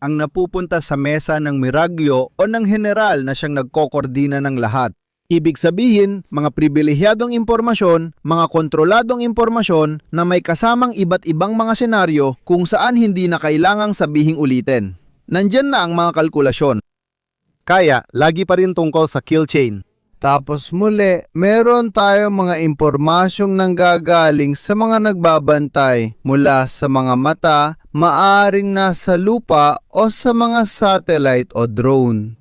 Speaker 4: ang napupunta sa mesa ng Miraglio o ng general na siyang nagkokordina ng lahat. Ibig sabihin, mga pribilehiyadong impormasyon, mga kontroladong impormasyon na may kasamang iba't ibang mga senaryo kung saan hindi na kailangang sabihing ulitin. Nandyan na ang mga kalkulasyon. Kaya, lagi pa rin tungkol sa kill chain. Tapos muli, meron tayong mga impormasyong nanggagaling sa mga nagbabantay mula sa mga mata, maaring nasa lupa o sa mga satellite o drone.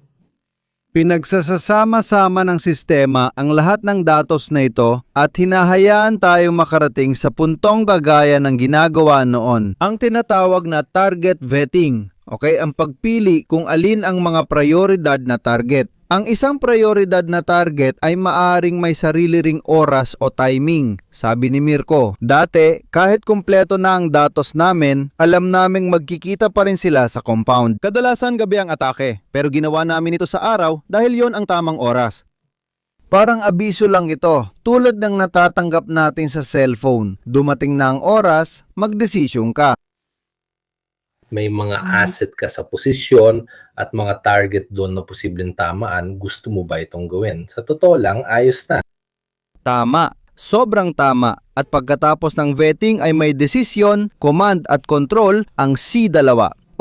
Speaker 4: Pinagsasama-sama ng sistema ang lahat ng datos na ito at hinahayaan tayong makarating sa puntong kagaya ng ginagawa noon, ang tinatawag na target vetting.
Speaker 2: Okay, ang pagpili kung alin ang mga prioridad na target. Ang isang prioridad na target ay maaring may sarili ring oras o timing, sabi ni Mirko. Dati, kahit kumpleto na ang datos namin, alam naming magkikita pa rin sila sa compound. Kadalasan gabi ang atake, pero ginawa namin ito sa araw dahil yon ang tamang oras. Parang abiso lang ito, tulad ng natatanggap natin sa cellphone. Dumating na ang oras, magdesisyon ka.
Speaker 1: May mga asset ka sa posisyon at mga target doon na posibleng tamaan, gusto mo ba itong gawin? Sa totoo lang, ayos na.
Speaker 2: Tama, sobrang tama. At pagkatapos ng vetting ay may desisyon, command at control ang C2.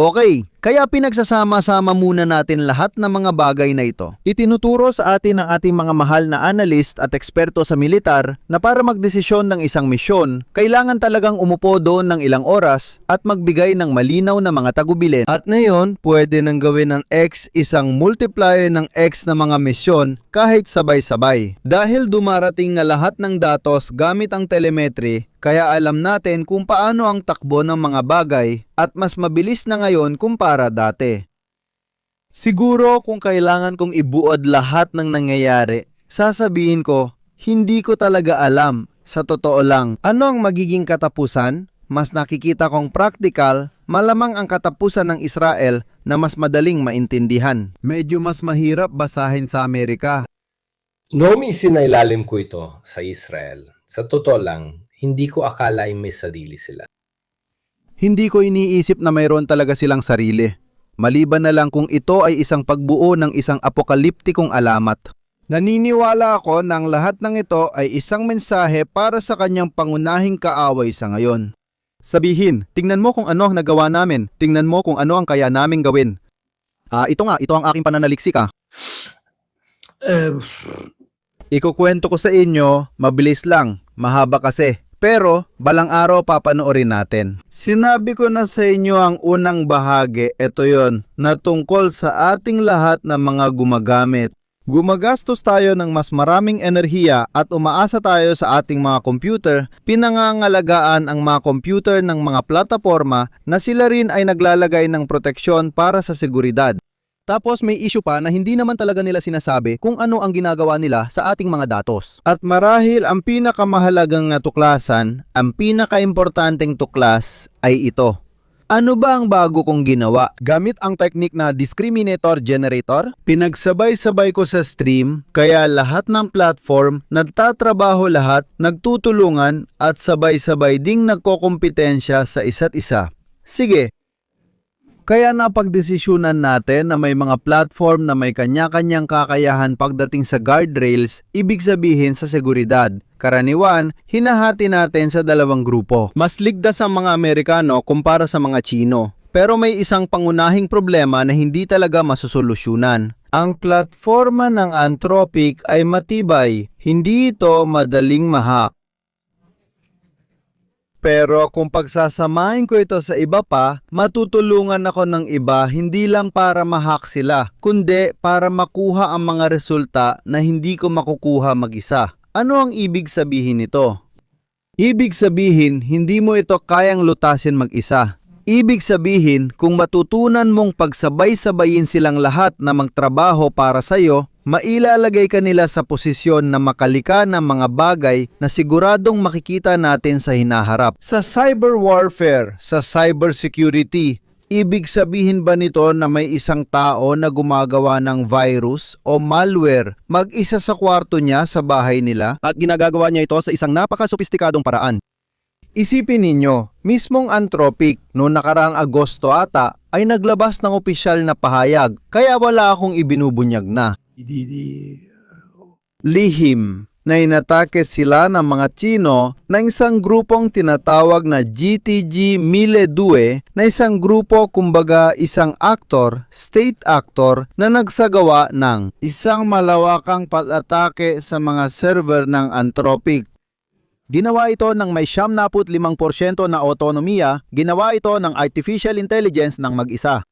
Speaker 2: Okay, kaya pinagsasama-sama muna natin lahat ng mga bagay na ito. Itinuturo sa atin ng ating mga mahal na analyst at eksperto sa militar na para magdesisyon ng isang misyon, kailangan talagang umupo doon ng ilang oras at magbigay ng malinaw na mga tagubilin. At ngayon, pwede nang gawin ng X isang multiplier ng X na mga misyon kahit sabay-sabay. Dahil dumarating na lahat ng datos gamit ang telemetry, kaya alam natin kung paano ang takbo ng mga bagay at mas mabilis na ngayon kumpara dati. Siguro kung kailangan kong ibuod lahat ng nangyayari, sasabihin ko, hindi ko talaga alam. Sa totoo lang, ano ang magiging katapusan? Mas nakikita kong practical, malamang ang katapusan ng Israel na mas madaling maintindihan. Medyo mas mahirap basahin sa Amerika.
Speaker 1: Noong isinailalim ko ito sa Israel, sa totoo lang, hindi ko akalain may sarili sila.
Speaker 2: Hindi ko iniisip na mayroon talaga silang sarili. Maliban na lang kung ito ay isang pagbuo ng isang apokaliptikong alamat. Naniniwala ako na ang lahat ng ito ay isang mensahe para sa kanyang pangunahing kaaway sa ngayon. Sabihin, tingnan mo kung ano ang nagawa namin. Tingnan mo kung ano ang kaya naming gawin. Ito ang aking pananaliksik. Ikukwento ko sa inyo, mabilis lang, mahaba kasi. Pero, balang araw papanoorin natin. Sinabi ko na sa inyo ang unang bahagi, ito yon, na tungkol sa ating lahat na mga gumagamit. Gumagastos tayo ng mas maraming enerhiya at umaasa tayo sa ating mga computer, pinangangalagaan ang mga computer ng mga plataforma na sila rin ay naglalagay ng proteksyon para sa seguridad. Tapos may issue pa na hindi naman talaga nila sinasabi kung ano ang ginagawa nila sa ating mga datos. At marahil ang pinakamahalagang natuklasan, ang pinakaimportanteng tuklas ay ito. Ano ba ang bago kong ginawa? Gamit ang technique na discriminator generator, pinagsabay-sabay ko sa stream, kaya lahat ng platform nagtatrabaho lahat, nagtutulungan at sabay-sabay ding nagkokompetensya sa isa't isa. Sige. Kaya napagdesisyonan natin na may mga platform na may kanya-kanyang kakayahan pagdating sa guardrails, ibig sabihin sa seguridad. Karaniwan, hinahati natin sa dalawang grupo. Mas ligtas ang mga Amerikano kumpara sa mga Chino. Pero may isang pangunahing problema na hindi talaga masusolusyunan. Ang platforma ng Anthropic ay matibay, hindi ito madaling ma-hack. Pero kung pagsasamahin ko ito sa iba pa, matutulungan ako ng iba hindi lang para ma-hack sila, kundi para makuha ang mga resulta na hindi ko makukuha mag-isa. Ano ang ibig sabihin nito? Ibig sabihin, hindi mo ito kayang lutasin mag-isa. Ibig sabihin, kung matutunan mong pagsabay-sabayin silang lahat na magtrabaho para sa'yo, mailalagay ka nila sa posisyon na makalika ng mga bagay na siguradong makikita natin sa hinaharap. Sa cyber warfare, sa cyber security, ibig sabihin ba nito na may isang tao na gumagawa ng virus o malware mag-isa sa kwarto niya sa bahay nila at ginagawa niya ito sa isang napaka-sopistikadong paraan? Isipin ninyo, mismong Anthropic noong nakaraang Agosto ata ay naglabas ng opisyal na pahayag kaya wala akong ibinubunyag na. Lihim na inatake sila ng mga Chino na isang grupong tinatawag na GTG 1002 na isang grupo kumbaga isang actor, state actor na nagsagawa ng isang malawakang pag-atake sa mga server ng Anthropic. Ginawa ito ng may 75% na autonomiya, ginawa ito ng artificial intelligence ng mag-isa.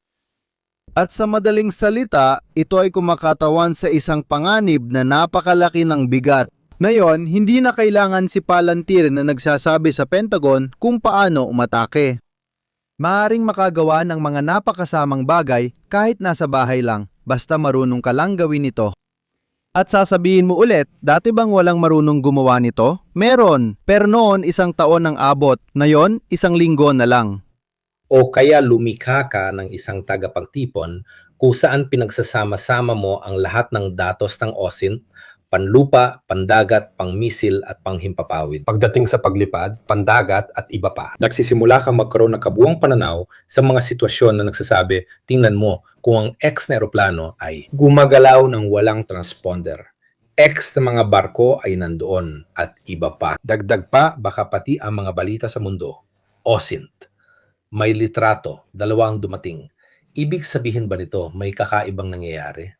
Speaker 2: At sa madaling salita, ito ay kumakatawan sa isang panganib na napakalaki ng bigat. Ngayon, hindi na kailangan si Palantir na nagsasabi sa Pentagon kung paano umatake.
Speaker 4: Maaring makagawa ng mga napakasamang bagay kahit nasa bahay lang, basta marunong ka lang gawin ito. At sasabihin mo ulit, dati bang walang marunong gumawa nito? Meron, pero noon 1 taon ang abot, ngayon 1 linggo na lang.
Speaker 3: O kaya lumikha ka ng isang tagapagtipon kung saan pinagsasama-sama mo ang lahat ng datos ng OSINT, panlupa, pandagat, pangmisil at panghimpapawid. Pagdating sa paglipad, pandagat at iba pa, nagsisimula kang magkaroon ng kabuuang pananaw sa mga sitwasyon na nagsasabi, tingnan mo kung ang X na eroplano ay gumagalaw ng walang transponder. X na mga barko ay nandoon at iba pa. Dagdag pa, baka pati ang mga balita sa mundo. OSINT. May litrato, 2 dumating. Ibig sabihin ba nito may kakaibang nangyayari?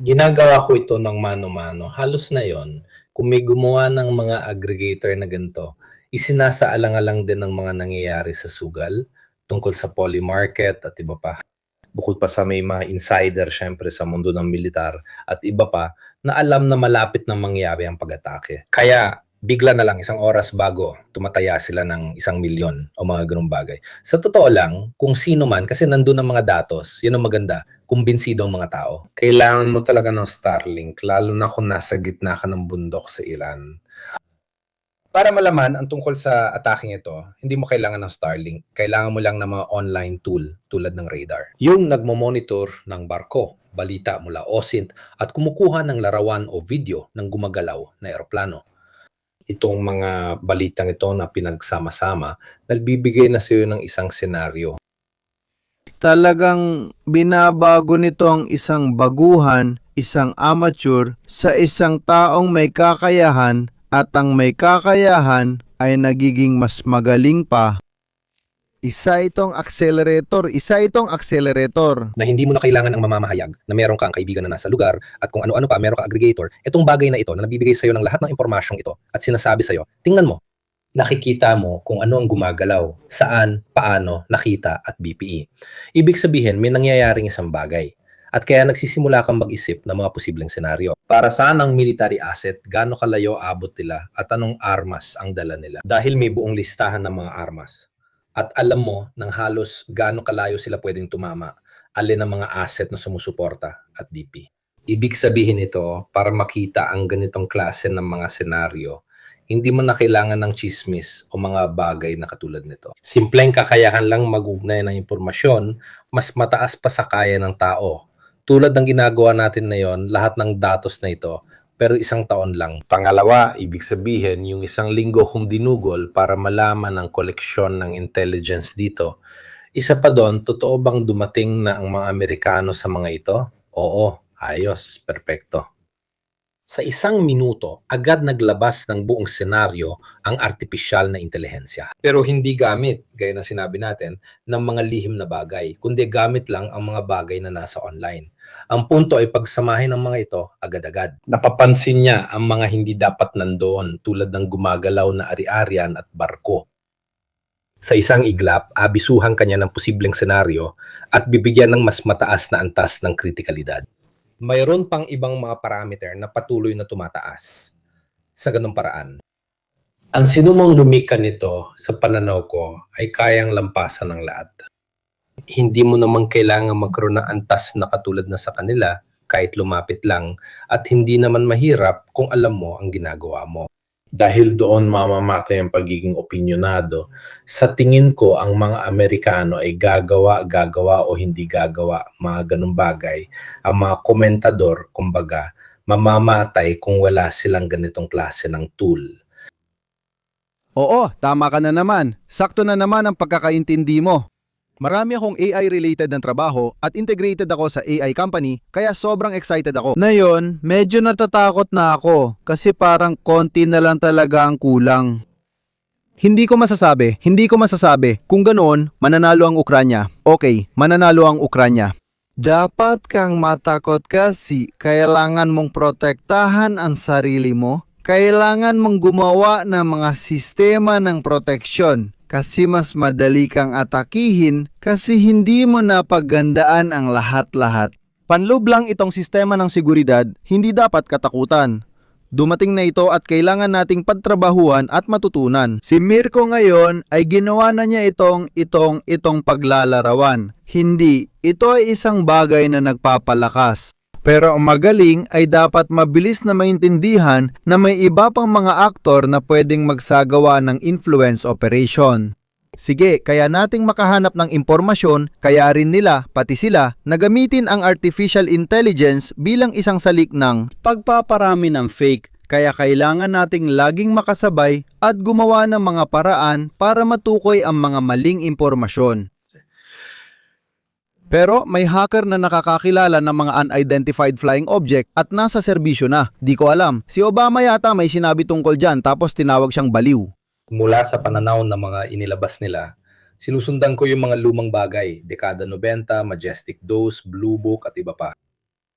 Speaker 3: Ginagawa ko ito ng mano-mano. Halos na yon, kung may gumawa ng mga aggregator na ganito, isinasaalang-alang din ng mga nangyayari sa sugal, tungkol sa poly market at iba pa. Bukod pa sa may mga insider syempre sa mundo ng militar at iba pa na alam na malapit na mangyari ang pag-atake. Kaya bigla na lang 1 oras bago tumataya sila ng 1 milyon o mga ganung bagay. Sa totoo lang, kung sino man, kasi nandun ang mga datos, yun ang maganda, kumbinsido ang mga tao. Kailangan mo talaga ng Starlink, lalo na kung nasa gitna ka ng bundok sa Iran. Para malaman ang tungkol sa ataking ito, hindi mo kailangan ng Starlink. Kailangan mo lang ng mga online tool tulad ng radar. Yung nagmo-monitor ng barko, balita mula OSINT at kumukuha ng larawan o video ng gumagalaw na eroplano. Itong mga balitang ito na pinagsama-sama, nagbibigay na sa iyo ng isang senaryo.
Speaker 4: Talagang binabago nito ang isang baguhan, isang amateur, sa isang taong may kakayahan at ang may kakayahan ay nagiging mas magaling pa. Isa itong accelerator.
Speaker 3: Na hindi mo na kailangan ang mamamahayag na meron kang kaibigan na nasa lugar at kung ano-ano pa, meron kang aggregator. Itong bagay na ito na nabibigay sa iyo ng lahat ng impormasyong ito at sinasabi sa iyo, tingnan mo. Nakikita mo kung ano ang gumagalaw, saan, paano, nakita at BPE. Ibig sabihin, may nangyayaring isang bagay. At kaya nagsisimula kang mag-isip ng mga posibleng senaryo. Para saan ang military asset, gaano kalayo abot nila at anong armas ang dala nila. Dahil may buong listahan ng mga armas. At alam mo ng halos gaano kalayo sila pwedeng tumama, alin ang mga asset na sumusuporta at DP. Ibig sabihin ito, para makita ang ganitong klase ng mga senaryo, hindi mo na kailangan ng chismis o mga bagay na katulad nito. Simpleng kakayahan lang mag-ugnay ng impormasyon, mas mataas pa sa kaya ng tao. Tulad ng ginagawa natin ngayon, lahat ng datos na ito, pero 1 taon lang. Pangalawa, ibig sabihin, yung 1 linggo kong dinugol para malaman ang koleksyon ng intelligence dito. Isa pa doon, totoo bang dumating na ang mga Amerikano sa mga ito? Oo, ayos, perpekto. Sa 1 minuto, agad naglabas ng buong senaryo ang artificial na intelihensya. Pero hindi gamit, gaya ng sinabi natin, ng mga lihim na bagay, kundi gamit lang ang mga bagay na nasa online. Ang punto ay pagsamahin ng mga ito agad-agad. Napapansin niya ang mga hindi dapat nandoon tulad ng gumagalaw na ari-arian at barko. Sa isang iglap, abisuhan kanya ng posibleng senaryo at bibigyan ng mas mataas na antas ng kritikalidad. Mayroon pang ibang mga parameter na patuloy na tumataas sa ganung paraan. Ang sinumang lumika nito sa pananaw ko ay kayang lampasan ng lahat. Hindi mo naman kailangan magkaroon ng antas na katulad na sa kanila kahit lumapit lang at hindi naman mahirap kung alam mo ang ginagawa mo. Dahil doon mamamatay ang pagiging opinionado. Sa tingin ko, ang mga Amerikano ay gagawa o hindi gagawa, mga ganung bagay. Ang mga komentador, kumbaga, mamamatay kung wala silang ganitong klase ng tool.
Speaker 4: Oo, tama ka na naman. Sakto na naman ang pagkakaintindi mo. Marami akong AI-related ng trabaho at integrated ako sa AI company kaya sobrang excited ako. Ngayon, medyo natatakot na ako kasi parang konti na lang talaga ang kulang. Hindi ko masasabi. Kung ganoon, mananalo ang Ukranya. Okay, mananalo ang Ukranya. Dapat kang matakot kasi kailangan mong protektahan ang sarili mo. Kailangan mong gumawa ng mga sistema ng proteksyon. Kasi mas madali kang atakihin kasi hindi mo napagandaan ang lahat-lahat. Panloob lang itong sistema ng seguridad, hindi dapat katakutan.
Speaker 2: Dumating na ito at kailangan nating pagtrabahuan at matutunan. Si Mirko ngayon ay ginawa na niya itong paglalarawan. Hindi, ito ay isang bagay na nagpapalakas. Pero ang magaling ay dapat mabilis na maintindihan na may iba pang mga aktor na pwedeng magsagawa ng influence operation. Sige, kaya nating makahanap ng impormasyon, kaya rin nila, pati sila, na gamitin ang artificial intelligence bilang isang salik ng pagpaparami ng fake. Kaya kailangan nating laging makasabay at gumawa ng mga paraan para matukoy ang mga maling impormasyon. Pero may hacker na nakakakilala ng mga unidentified flying object at nasa serbisyo na. Di ko alam. Si Obama yata may sinabi tungkol dyan tapos tinawag siyang baliw.
Speaker 3: Mula sa pananaw ng mga inilabas nila, sinusundan ko yung mga lumang bagay, dekada 90, Majestic Dose, Blue Book at iba pa.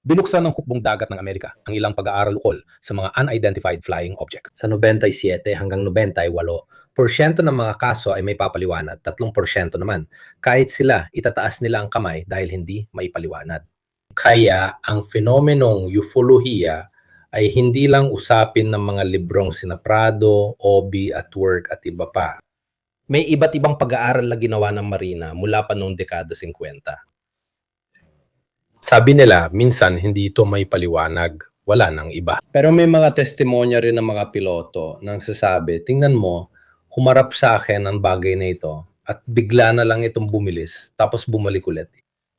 Speaker 3: Binuksan ng hukbong dagat ng Amerika ang ilang pag-aaral ukol sa mga unidentified flying object. Sa 97 hanggang 98%, ng mga kaso ay may papaliwanag, 3% naman. Kahit sila, itataas nila ang kamay dahil hindi maipaliwanag. Kaya ang fenomenong ufolohiya ay hindi lang usapin ng mga librong sina Prado, Obi at Work at iba pa. May iba't ibang pag-aaral na ginawa ng Marina mula pa noong dekada 50. Sabi nila, minsan hindi ito may paliwanag, wala nang iba. Pero may mga testimonya rin ng mga piloto nang sasabi, tingnan mo, humarap sa akin ang bagay na ito at bigla na lang itong bumilis tapos bumalik ulit.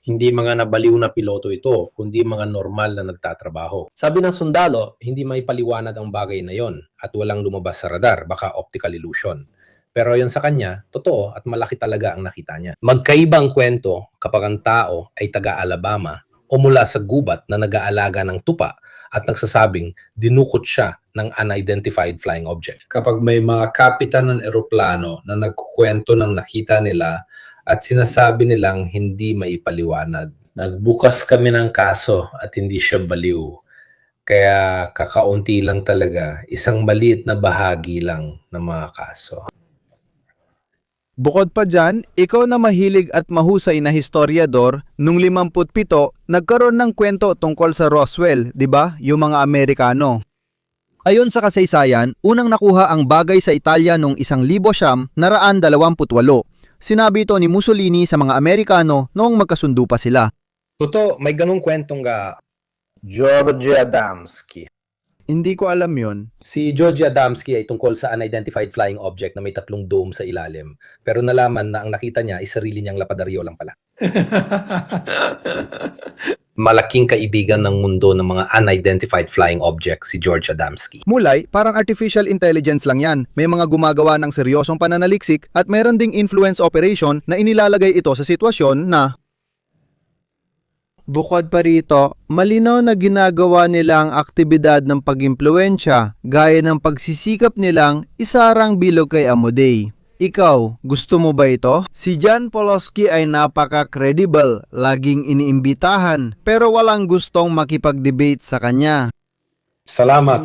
Speaker 3: Hindi mga nabaliw na piloto ito, kundi mga normal na nagtatrabaho. Sabi ng sundalo, hindi may paliwanag ang bagay na yon at walang lumabas sa radar, baka optical illusion. Pero yon sa kanya, totoo at malaki talaga ang nakita niya. Magkaibang kwento kapag ang tao ay taga-Alabama o mula sa gubat na nag-aalaga ng tupa at nagsasabing dinukot siya ng unidentified flying object. Kapag may mga kapitan ng eroplano na nagkukwento ng nakita nila at sinasabi nilang hindi maipaliwanag. Nagbukas kami ng kaso at hindi siya baliw. Kaya kakaunti lang talaga, isang maliit na bahagi lang ng mga kaso.
Speaker 4: Bukod pa dyan, ikaw na mahilig at mahusay na historiador, nung 57, nagkaroon ng kwento tungkol sa Roswell, di ba? Yung mga Amerikano. Ayon sa kasaysayan, unang nakuha ang bagay sa Italia noong 1928. Sinabi ito ni Mussolini sa mga Amerikano noong magkasundo pa sila.
Speaker 3: Totoo, may ganung kwentong George Adamski.
Speaker 2: Hindi ko alam yon.
Speaker 3: Si George Adamski ay tungkol sa unidentified flying object na may 3 dome sa ilalim. Pero nalaman na ang nakita niya ay sarili niyang lapadaryo lang pala. Malaking kaibigan ng mundo ng mga unidentified flying object si George Adamski.
Speaker 4: Mulay, parang artificial intelligence lang yan. May mga gumagawa ng seryosong pananaliksik at meron ding influence operation na inilalagay ito sa sitwasyon na bukod pa rito, malinaw na ginagawa nila ang aktibidad ng pag-impluensya gaya ng pagsisikap nilang isarang bilog kay Amodei. Ikaw, gusto mo ba ito? Si Jan Poloski ay napaka-credible, laging iniimbitahan, pero walang gustong makipag-debate sa kanya.
Speaker 3: Salamat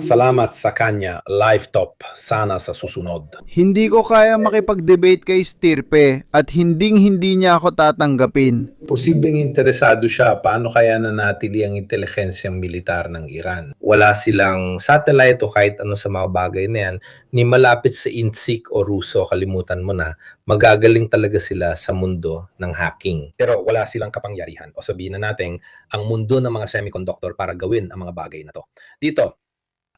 Speaker 3: sa kanya. Live top. Sana sa susunod.
Speaker 2: Hindi ko kaya makipag-debate kay Stirpe at hindi niya ako tatanggapin.
Speaker 3: Posibleng interesado siya. Paano kaya nanatili ang intelihensyang militar ng Iran? Wala silang satellite o kahit ano sa mga bagay na yan. Ni malapit sa INSIC o Ruso, kalimutan mo na, magagaling talaga sila sa mundo ng hacking. Pero wala silang kapangyarihan. O sabihin na natin, ang mundo ng mga semiconductor para gawin ang mga bagay na to. Dito,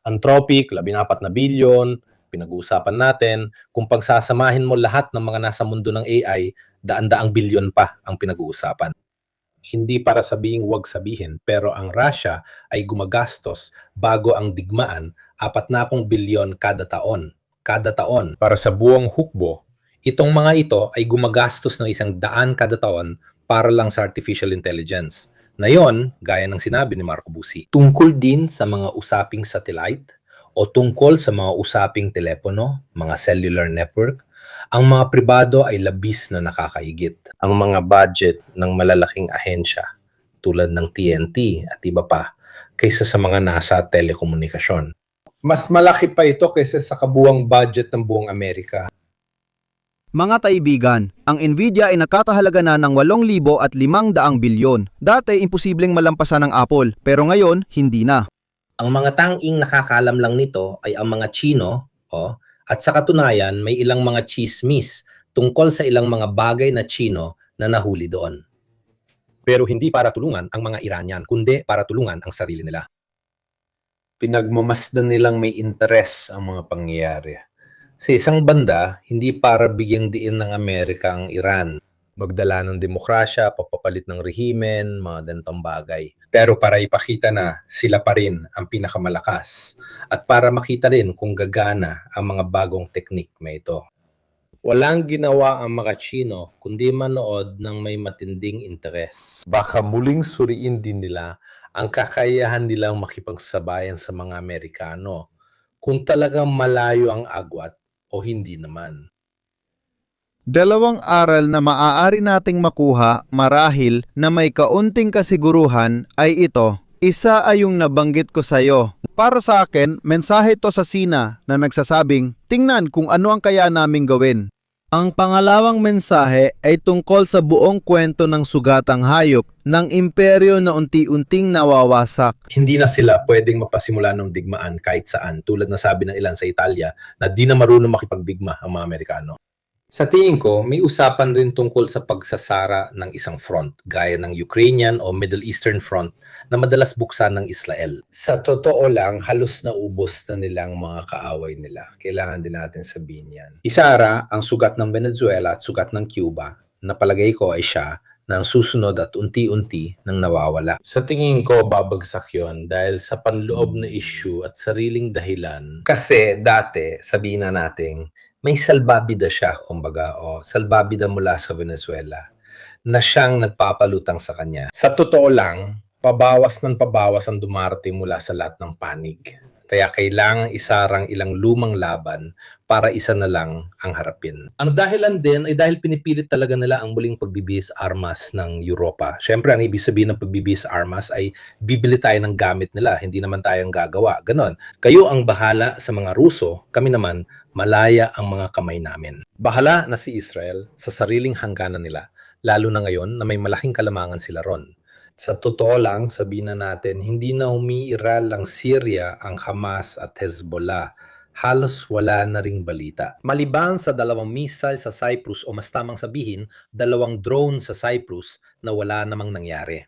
Speaker 3: Anthropic, 14 na bilyon, pinag-uusapan natin. Kung pagsasamahin mo lahat ng mga nasa mundo ng AI, daan-daang bilyon pa ang pinag-uusapan. Hindi para sabihing wag sabihin, pero ang Russia ay gumagastos bago ang digmaan 40 bilyon kada taon. Para sa buong hukbo, itong mga ito ay gumagastos ng 100 kada taon para lang sa artificial intelligence. Na yon, gaya ng sinabi ni Marco Busi, tungkol din sa mga usaping satellite o tungkol sa mga usaping telepono, mga cellular network, ang mga pribado ay labis na nakakaigit. Ang mga budget ng malalaking ahensya tulad ng TNT at iba pa kaysa sa mga nasa telekomunikasyon. Mas malaki pa ito kaysa sa kabuuang budget ng buong Amerika.
Speaker 2: Mga kaibigan, ang Nvidia ay nakatahalaga na ng 8,500 bilyon. Dati, imposibleng malampasan ng Apple, pero ngayon, hindi na.
Speaker 3: Ang mga tanging nakakaalam lang nito ay ang mga Chino, at sa katunayan may ilang mga chismis tungkol sa ilang mga bagay na Chino na nahuli doon. Pero hindi para tulungan ang mga Iranian, kundi para tulungan ang sarili nila.
Speaker 1: Pinagmamasdan nilang may interes ang mga pangyayari. Sa isang banda, hindi para bigyang diin ng Amerika ang Iran. Magdala ng demokrasya, papapalit ng rehimen, mga ganitong bagay. Pero para ipakita na sila pa rin ang pinakamalakas at para makita rin kung gagana ang mga bagong teknik na ito. Walang ginawa ang mga Chino kundi manood ng may matinding interes. Baka muling suriin din nila ang kakayahan nilang makipagsabayan sa mga Amerikano kung talagang malayo ang agwat o hindi naman.
Speaker 2: Dalawang aral na maaari nating makuha marahil na may kaunting kasiguruhan ay ito. Isa ay yung nabanggit ko sa iyo. Para sa akin, mensahe to sa Sina na nagsasabing, tingnan kung ano ang kaya naming gawin. Ang pangalawang mensahe ay tungkol sa buong kwento ng sugatang hayop ng imperyo na unti-unting nawawasak.
Speaker 1: Hindi na sila pwedeng mapasimula ng digmaan kahit saan, tulad na sabi ng ilan sa Italia na di na marunong makipagdigma ang mga Amerikano. Sa tingin ko, may usapan rin tungkol sa pagsasara ng isang front, gaya ng Ukrainian o Middle Eastern front na madalas buksan ng Israel. Sa totoo lang, halos naubos na nilang mga kaaway nila. Kailangan din natin sabihin yan. Isara ang sugat ng Venezuela at sugat ng Cuba, na palagay ko ay siya na ang susunod at unti-unti nang nawawala. Sa tingin ko, babagsak yon dahil sa panloob na issue at sariling dahilan. Kasi dati, sabihin na natin, may salbabida siya, kumbaga, o salbabida mula sa Venezuela na siyang nagpapalutang sa kanya. Sa totoo lang, pabawas ng pabawas ang dumarating mula sa lahat ng panig. Kaya kailangang isarang ilang lumang laban para isa na lang ang harapin. Ang dahilan din ay dahil pinipilit talaga nila ang muling pagbibihis armas ng Europa. Siyempre, ang ibig sabihin ng pagbibihis armas ay bibili tayo ng gamit nila, hindi naman tayong gagawa. Ganon. Kayo ang bahala sa mga Ruso, kami naman malaya ang mga kamay namin. Bahala na si Israel sa sariling hangganan nila, lalo na ngayon na may malaking kalamangan sila ron. Sa totoo lang, sabihin na natin, hindi na umiiral ang Syria, ang Hamas at Hezbollah. Halos wala na ring balita. Maliban sa 2 missile sa Cyprus o mas tamang sabihin, 2 drone sa Cyprus na wala namang nangyari.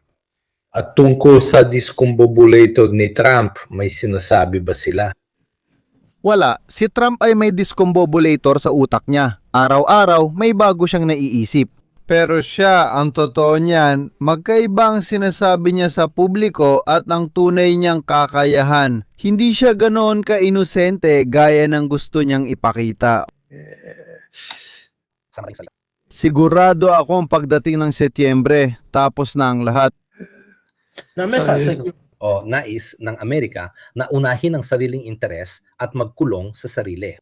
Speaker 1: At tungkol sa discombobulator ni Trump, may sinasabi ba sila?
Speaker 2: Wala, si Trump ay may discombobulator sa utak niya. Araw-araw may bago siyang naiisip. Pero siya, ang totoo niyan, magkaiba ang sinasabi niya sa publiko at ang tunay niyang kakayahan. Hindi siya ganoon ka-inosente gaya ng gusto niyang ipakita. Sigurado akong pagdating ng Setyembre, tapos na ang lahat.
Speaker 3: Nais ng Amerika na unahin ang sariling interes at magkulong sa sarili.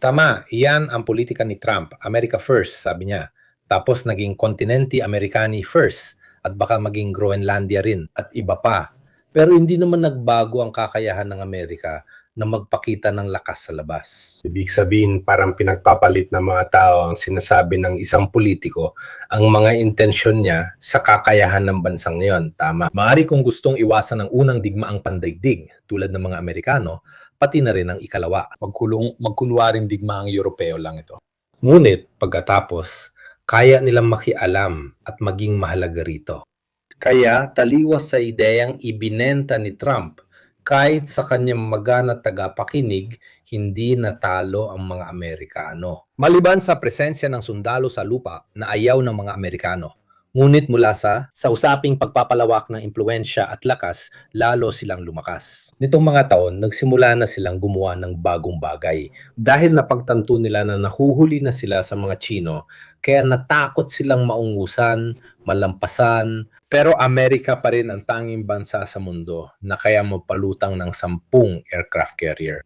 Speaker 1: Tama, iyan ang politika ni Trump. America first, sabi niya. Tapos naging Continente Americani first at baka maging Groenlandia rin at iba pa. Pero hindi naman nagbago ang kakayahan ng Amerika na magpakita ng lakas sa labas. Ibig sabihin, parang pinagpapalit ng mga tao ang sinasabi ng isang politiko ang mga intensyon niya sa kakayahan ng bansang iyon. Tama.
Speaker 3: Maaari kung gustong iwasan ang unang digmaang pandaigdig tulad ng mga Amerikano, pati na rin ang ikalawa.
Speaker 1: Magkunwaring digmaang Europeo lang ito. Ngunit pagkatapos, kaya nilang makialam at maging mahalaga rito. Kaya taliwas sa ideyang ibinenta ni Trump, kahit sa kanyang magana tagapakinig, hindi natalo ang mga Amerikano.
Speaker 3: Maliban sa presensya ng sundalo sa lupa na ayaw ng mga Amerikano. Ngunit mula sa usaping pagpapalawak ng impluensya at lakas, lalo silang lumakas.
Speaker 1: Nitong mga taon, nagsimula na silang gumawa ng bagong bagay. Dahil napagtanto nila na nahuhuli na sila sa mga Chino, kaya natakot silang maungusan, malampasan, pero Amerika pa rin ang tanging bansa sa mundo na kaya mapalutang ng 10 aircraft carrier.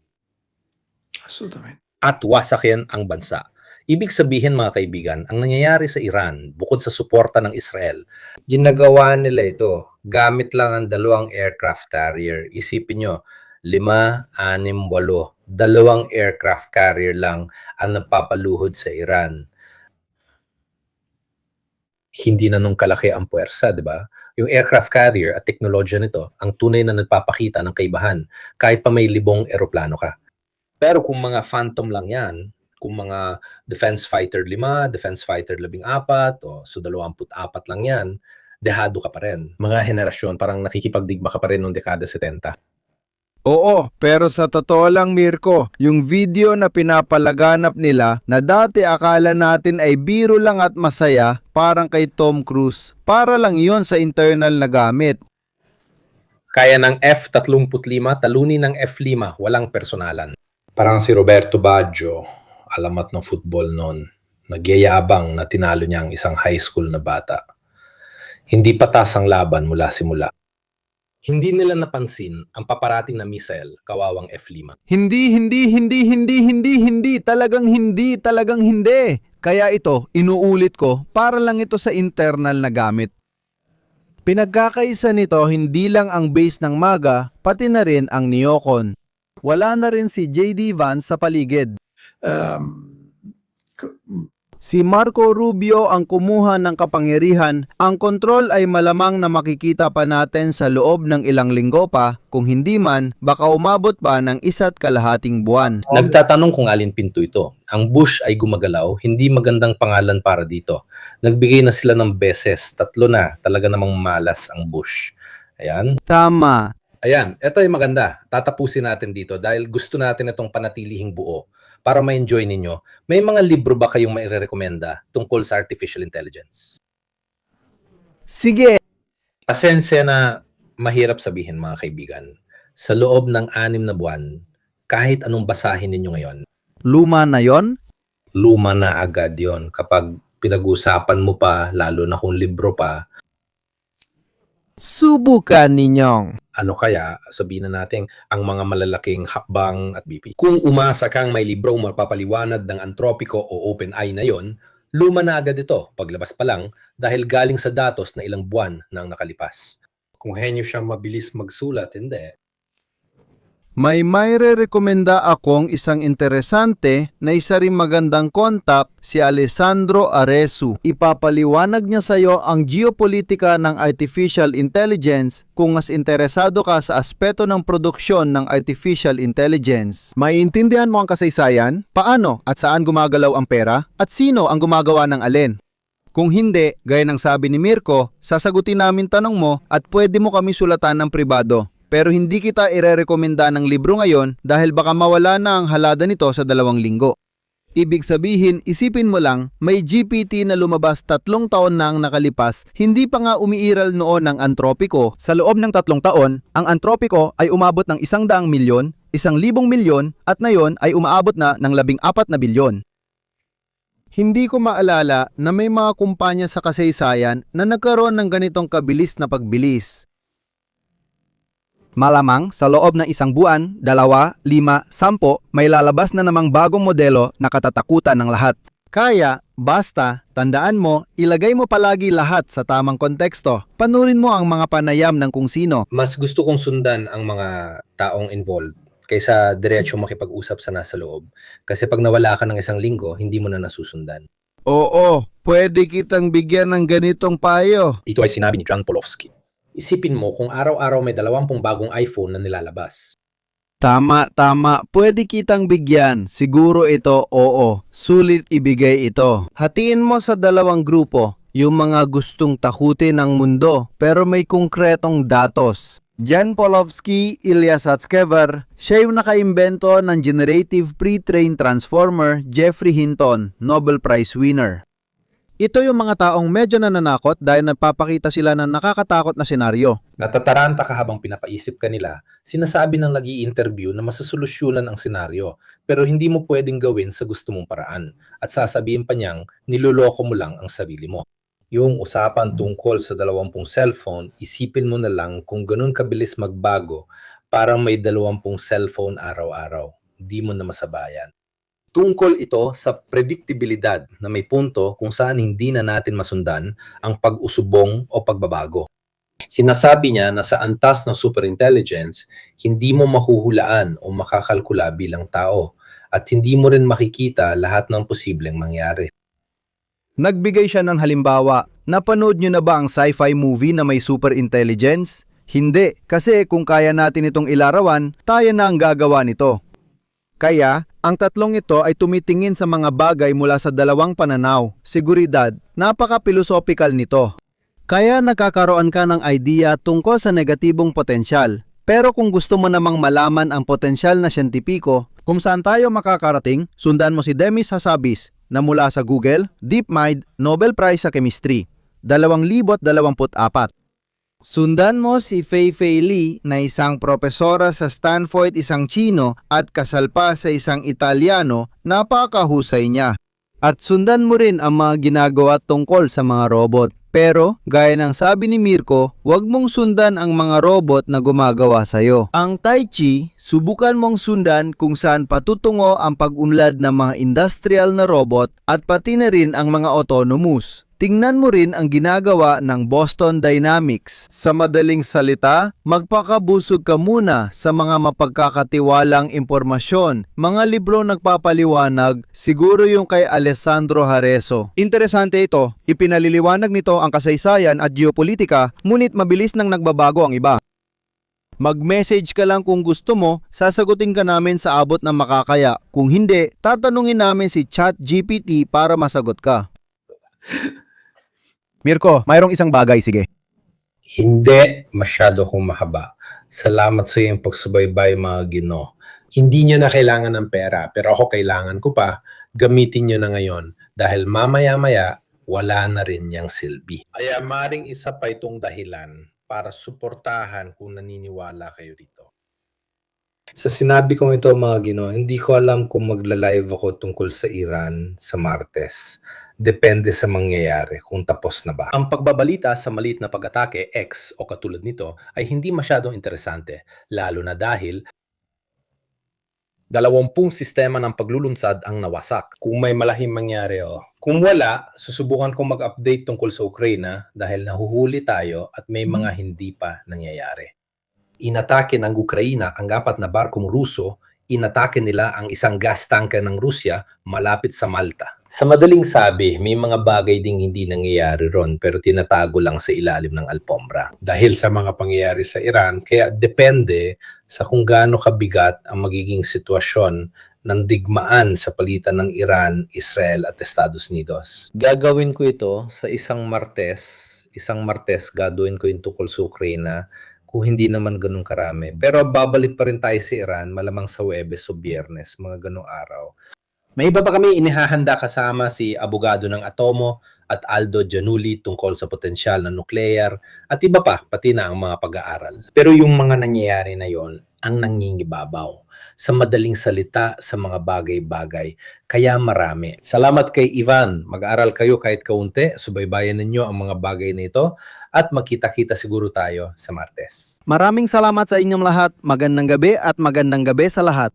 Speaker 5: Assolutamente.
Speaker 3: At wasakin ang bansa. Ibig sabihin mga kaibigan, ang nangyayari sa Iran, bukod sa suporta ng Israel,
Speaker 1: ginagawa nila ito gamit lang ang 2 aircraft carrier. Isipin nyo, 5, 6, 8, 2 aircraft carrier lang ang napapaluhod sa Iran. Hindi na nung kalaki ang puwersa, di ba?
Speaker 3: Yung aircraft carrier at teknolohiya nito ang tunay na nagpapakita ng kaibahan kahit pa may libong eroplano ka. Pero kung mga Phantom lang yan, kung mga Defense Fighter 5, Defense Fighter 14, o so 24 lang yan, dehado ka pa rin. Mga henerasyon, parang nakikipagdigma ka pa rin noong dekada 70.
Speaker 2: Oo, pero sa totoo lang Mirko, yung video na pinapalaganap nila na dati akala natin ay biro lang at masaya, parang kay Tom Cruise, para lang yon sa internal na gamit.
Speaker 3: Kaya ng F-35, talunin ng F-5, walang personalan. Parang si Roberto Baggio, alamat ng football noon, nagyayabang na tinalo niya ang isang high school na bata. Hindi patas ang laban mula simula. Hindi nila napansin ang paparating na missile, kawawang F-5.
Speaker 2: Hindi, talagang hindi. Kaya ito, inuulit ko, para lang ito sa internal na gamit. Pinagkakaisa nito hindi lang ang base ng MAGA, pati na rin ang Neocon. Wala na rin si JD Vance sa paligid. Si Marco Rubio ang kumuha ng kapangyarihan, ang kontrol ay malamang na makikita pa natin sa loob ng ilang linggo pa, kung hindi man, baka umabot pa ng 1.5 buwan.
Speaker 3: Nagtatanong kung alin pinto ito. Ang Bush ay gumagalaw, hindi magandang pangalan para dito. Nagbigay na sila ng beses, 3 na, talaga namang malas ang Bush. Ayan.
Speaker 2: Tama.
Speaker 3: Ayan, ito ay maganda. Tatapusin natin dito dahil gusto natin itong panatilihing buo para ma-enjoy ninyo. May mga libro ba kayong mairekomenda tungkol sa artificial intelligence?
Speaker 2: Sige.
Speaker 3: Pasensya na mahirap sabihin mga kaibigan. Sa loob ng 6 na buwan, kahit anong basahin ninyo ngayon,
Speaker 2: Luma na yon?
Speaker 3: luma na agad yon kapag pinag-usapan mo pa, lalo na kung libro pa.
Speaker 4: Subukan ninyong.
Speaker 3: Ano kaya, sabihin na natin, ang mga malalaking hakbang at BP. Kung umasa kang may libro mapapaliwanag ng Anthropico o OpenAI na yon, luma na agad ito paglabas pa lang dahil galing sa datos na ilang buwan nang nakalipas. Kung henyo siyang mabilis magsulat, hindi.
Speaker 2: May rekomenda akong isang interesante na isa rin magandang kontak, si Alessandro Aresu. Ipapaliwanag niya sa iyo ang geopolitika ng artificial intelligence kung mas interesado ka sa aspeto ng produksyon ng artificial intelligence. Maiintindihan mo ang kasaysayan, paano at saan gumagalaw ang pera, at sino ang gumagawa ng alin. Kung hindi, gaya ng sabi ni Mirko, sasagutin namin tanong mo at pwede mo kami sulatan ng pribado. Pero hindi kita irerekomenda ng libro ngayon dahil baka mawala na ang halada nito sa 2 linggo. Ibig sabihin, isipin mo lang, may GPT na lumabas 3 taon na ang nakalipas, hindi pa nga umiiral noon ang Anthropico.
Speaker 4: Sa loob ng 3 taon, ang Anthropico ay umabot ng 100 milyon, 1,000 milyon, at ngayon ay umaabot na ng 14 na bilyon.
Speaker 2: Hindi ko maalala na may mga kumpanya sa kasaysayan na nagkaroon ng ganitong kabilis na pagbilis.
Speaker 4: Malamang sa loob ng 1 buwan, 2, 5, 10, may lalabas na namang bagong modelo na katatakutan ng lahat.
Speaker 2: Kaya, basta, tandaan mo, ilagay mo palagi lahat sa tamang konteksto. Panurin mo ang mga panayam ng kung sino.
Speaker 3: Mas gusto kong sundan ang mga taong involved kaysa diretso makipag-usap sa nasa loob. Kasi pag nawala ka ng 1 linggo, hindi mo na nasusundan.
Speaker 2: Oo, pwede kitang bigyan ng ganitong payo.
Speaker 3: Ito ay sinabi ni John Polofsky. Isipin mo kung araw-araw may 20 bagong iPhone na nilalabas.
Speaker 2: Tama, pwede kitang bigyan. Siguro ito, oo. Sulit ibigay ito. Hatiin mo sa 2 grupo, yung mga gustong takutin ang mundo pero may konkretong datos. Jan Polofsky, Ilya Sutskever, siya yung nakaimbento ng Generative Pre-trained Transformer, Geoffrey Hinton, Nobel Prize winner. Ito yung mga taong medyo nananakot dahil nagpapakita sila ng nakakatakot na senaryo.
Speaker 3: Natataranta ka habang pinapaisip ka nila, sinasabi ng nag-i-interview na masasolusyonan ang senaryo pero hindi mo pwedeng gawin sa gusto mong paraan at sasabihin pa niyang niloloko mo lang ang sarili mo. Yung usapan tungkol sa 20 cellphone, isipin mo na lang kung ganun kabilis magbago, parang may 20 cellphone araw-araw. Hindi mo na masabayan. Tungkol ito sa predictabilidad na may punto kung saan hindi na natin masundan ang pag-usubong o pagbabago. Sinasabi niya na sa antas ng superintelligence, hindi mo mahuhulaan o makakalkula bilang tao at hindi mo rin makikita lahat ng posibleng mangyari.
Speaker 2: Nagbigay siya ng halimbawa. Napanood nyo na ba ang sci-fi movie na may super intelligence? Hindi, kasi kung kaya natin itong ilarawan, tayo na ang gagawa nito. Kaya, ang tatlong ito ay tumitingin sa mga bagay mula sa dalawang pananaw. Seguridad, napaka-philosophical nito. Kaya nakakaroon ka ng idea tungkol sa negatibong potensyal. Pero kung gusto mo namang malaman ang potensyal na siyentipiko, kung saan tayo makakarating, sundan mo si Demis Hassabis na mula sa Google, DeepMind, Nobel Prize sa Chemistry, 2024. Sundan mo si Fei-Fei Li na isang propesora sa Stanford, isang Chino at kasal pa sa isang Italyano, napakahusay niya. At sundan mo rin ang mga ginagawa tungkol sa mga robot. Pero, gaya ng sabi ni Mirko, huwag mong sundan ang mga robot na gumagawa sa'yo. Ang Tai Chi, subukan mong sundan kung saan patutungo ang pag-unlad ng mga industrial na robot at pati na rin ang mga autonomous. Tingnan mo rin ang ginagawa ng Boston Dynamics. Sa madaling salita, magpakabusog ka muna sa mga mapagkakatiwalang impormasyon. Mga libro nagpapaliwanag, siguro yung kay Alessandro Hareso. Interesante ito, ipinaliliwanag nito ang kasaysayan at geopolitika, ngunit mabilis nang nagbabago ang iba. Mag-message ka lang kung gusto mo, sasagutin ka namin sa abot na makakaya. Kung hindi, tatanungin namin si ChatGPT para masagot ka. Mirko, mayroong isang bagay, sige.
Speaker 1: Hindi masyado kung mahaba. Salamat sa iyong pagsubaybay, mga Ginoo. Hindi nyo na kailangan ng pera, pero ako kailangan ko pa. Gamitin nyo na ngayon dahil mamaya-maya wala na rin niyang silbi. Kaya maring isa pa itong dahilan para suportahan kung naniniwala kayo dito. Sa sinabi kong ito, mga Ginoo, hindi ko alam kung magla-live ako tungkol sa Iran sa Martes. Depende sa mangyayari kung tapos na ba.
Speaker 3: Ang pagbabalita sa maliit na pag-atake X o katulad nito ay hindi masyadong interesante, lalo na dahil 20 sistema ng paglulunsad ang nawasak.
Speaker 1: Kung may malahing mangyari, Kung wala, susubukan kong mag-update tungkol sa Ukraine dahil nahuhuli tayo at may mga hindi pa nangyayari.
Speaker 3: Inatake ng Ukraina ang 4 na barkong Ruso, inatake nila ang isang gas tanker ng Rusya malapit sa Malta.
Speaker 1: Sa madaling sabi, may mga bagay ding hindi nangyayari ron pero tinatago lang sa ilalim ng alpombra. Dahil sa mga pangyayari sa Iran, kaya depende sa kung gaano kabigat ang magiging sitwasyon ng digmaan sa palitan ng Iran, Israel at Estados Unidos. Gagawin ko ito sa isang Martes gagawin ko yung tungkol sa Ukraine kung hindi naman ganun karami. Pero babalik pa rin tayo sa Iran, malamang sa Huwebes o Biyernes, mga ganung araw. May iba pa kami inihahanda kasama si abogado ng Atomo at Aldo Giannulli tungkol sa potensyal na nuclear at iba pa, pati na ang mga pag-aaral. Pero yung mga nangyayari na yon ang nangingibabaw. Sa madaling salita, sa mga bagay-bagay. Kaya marami. Salamat kay Ivan. Mag-aral kayo kahit kaunti. Subaybayan ninyo ang mga bagay na ito at magkita-kita siguro tayo sa Martes.
Speaker 2: Maraming salamat sa inyong lahat. Magandang gabi at magandang gabi sa lahat.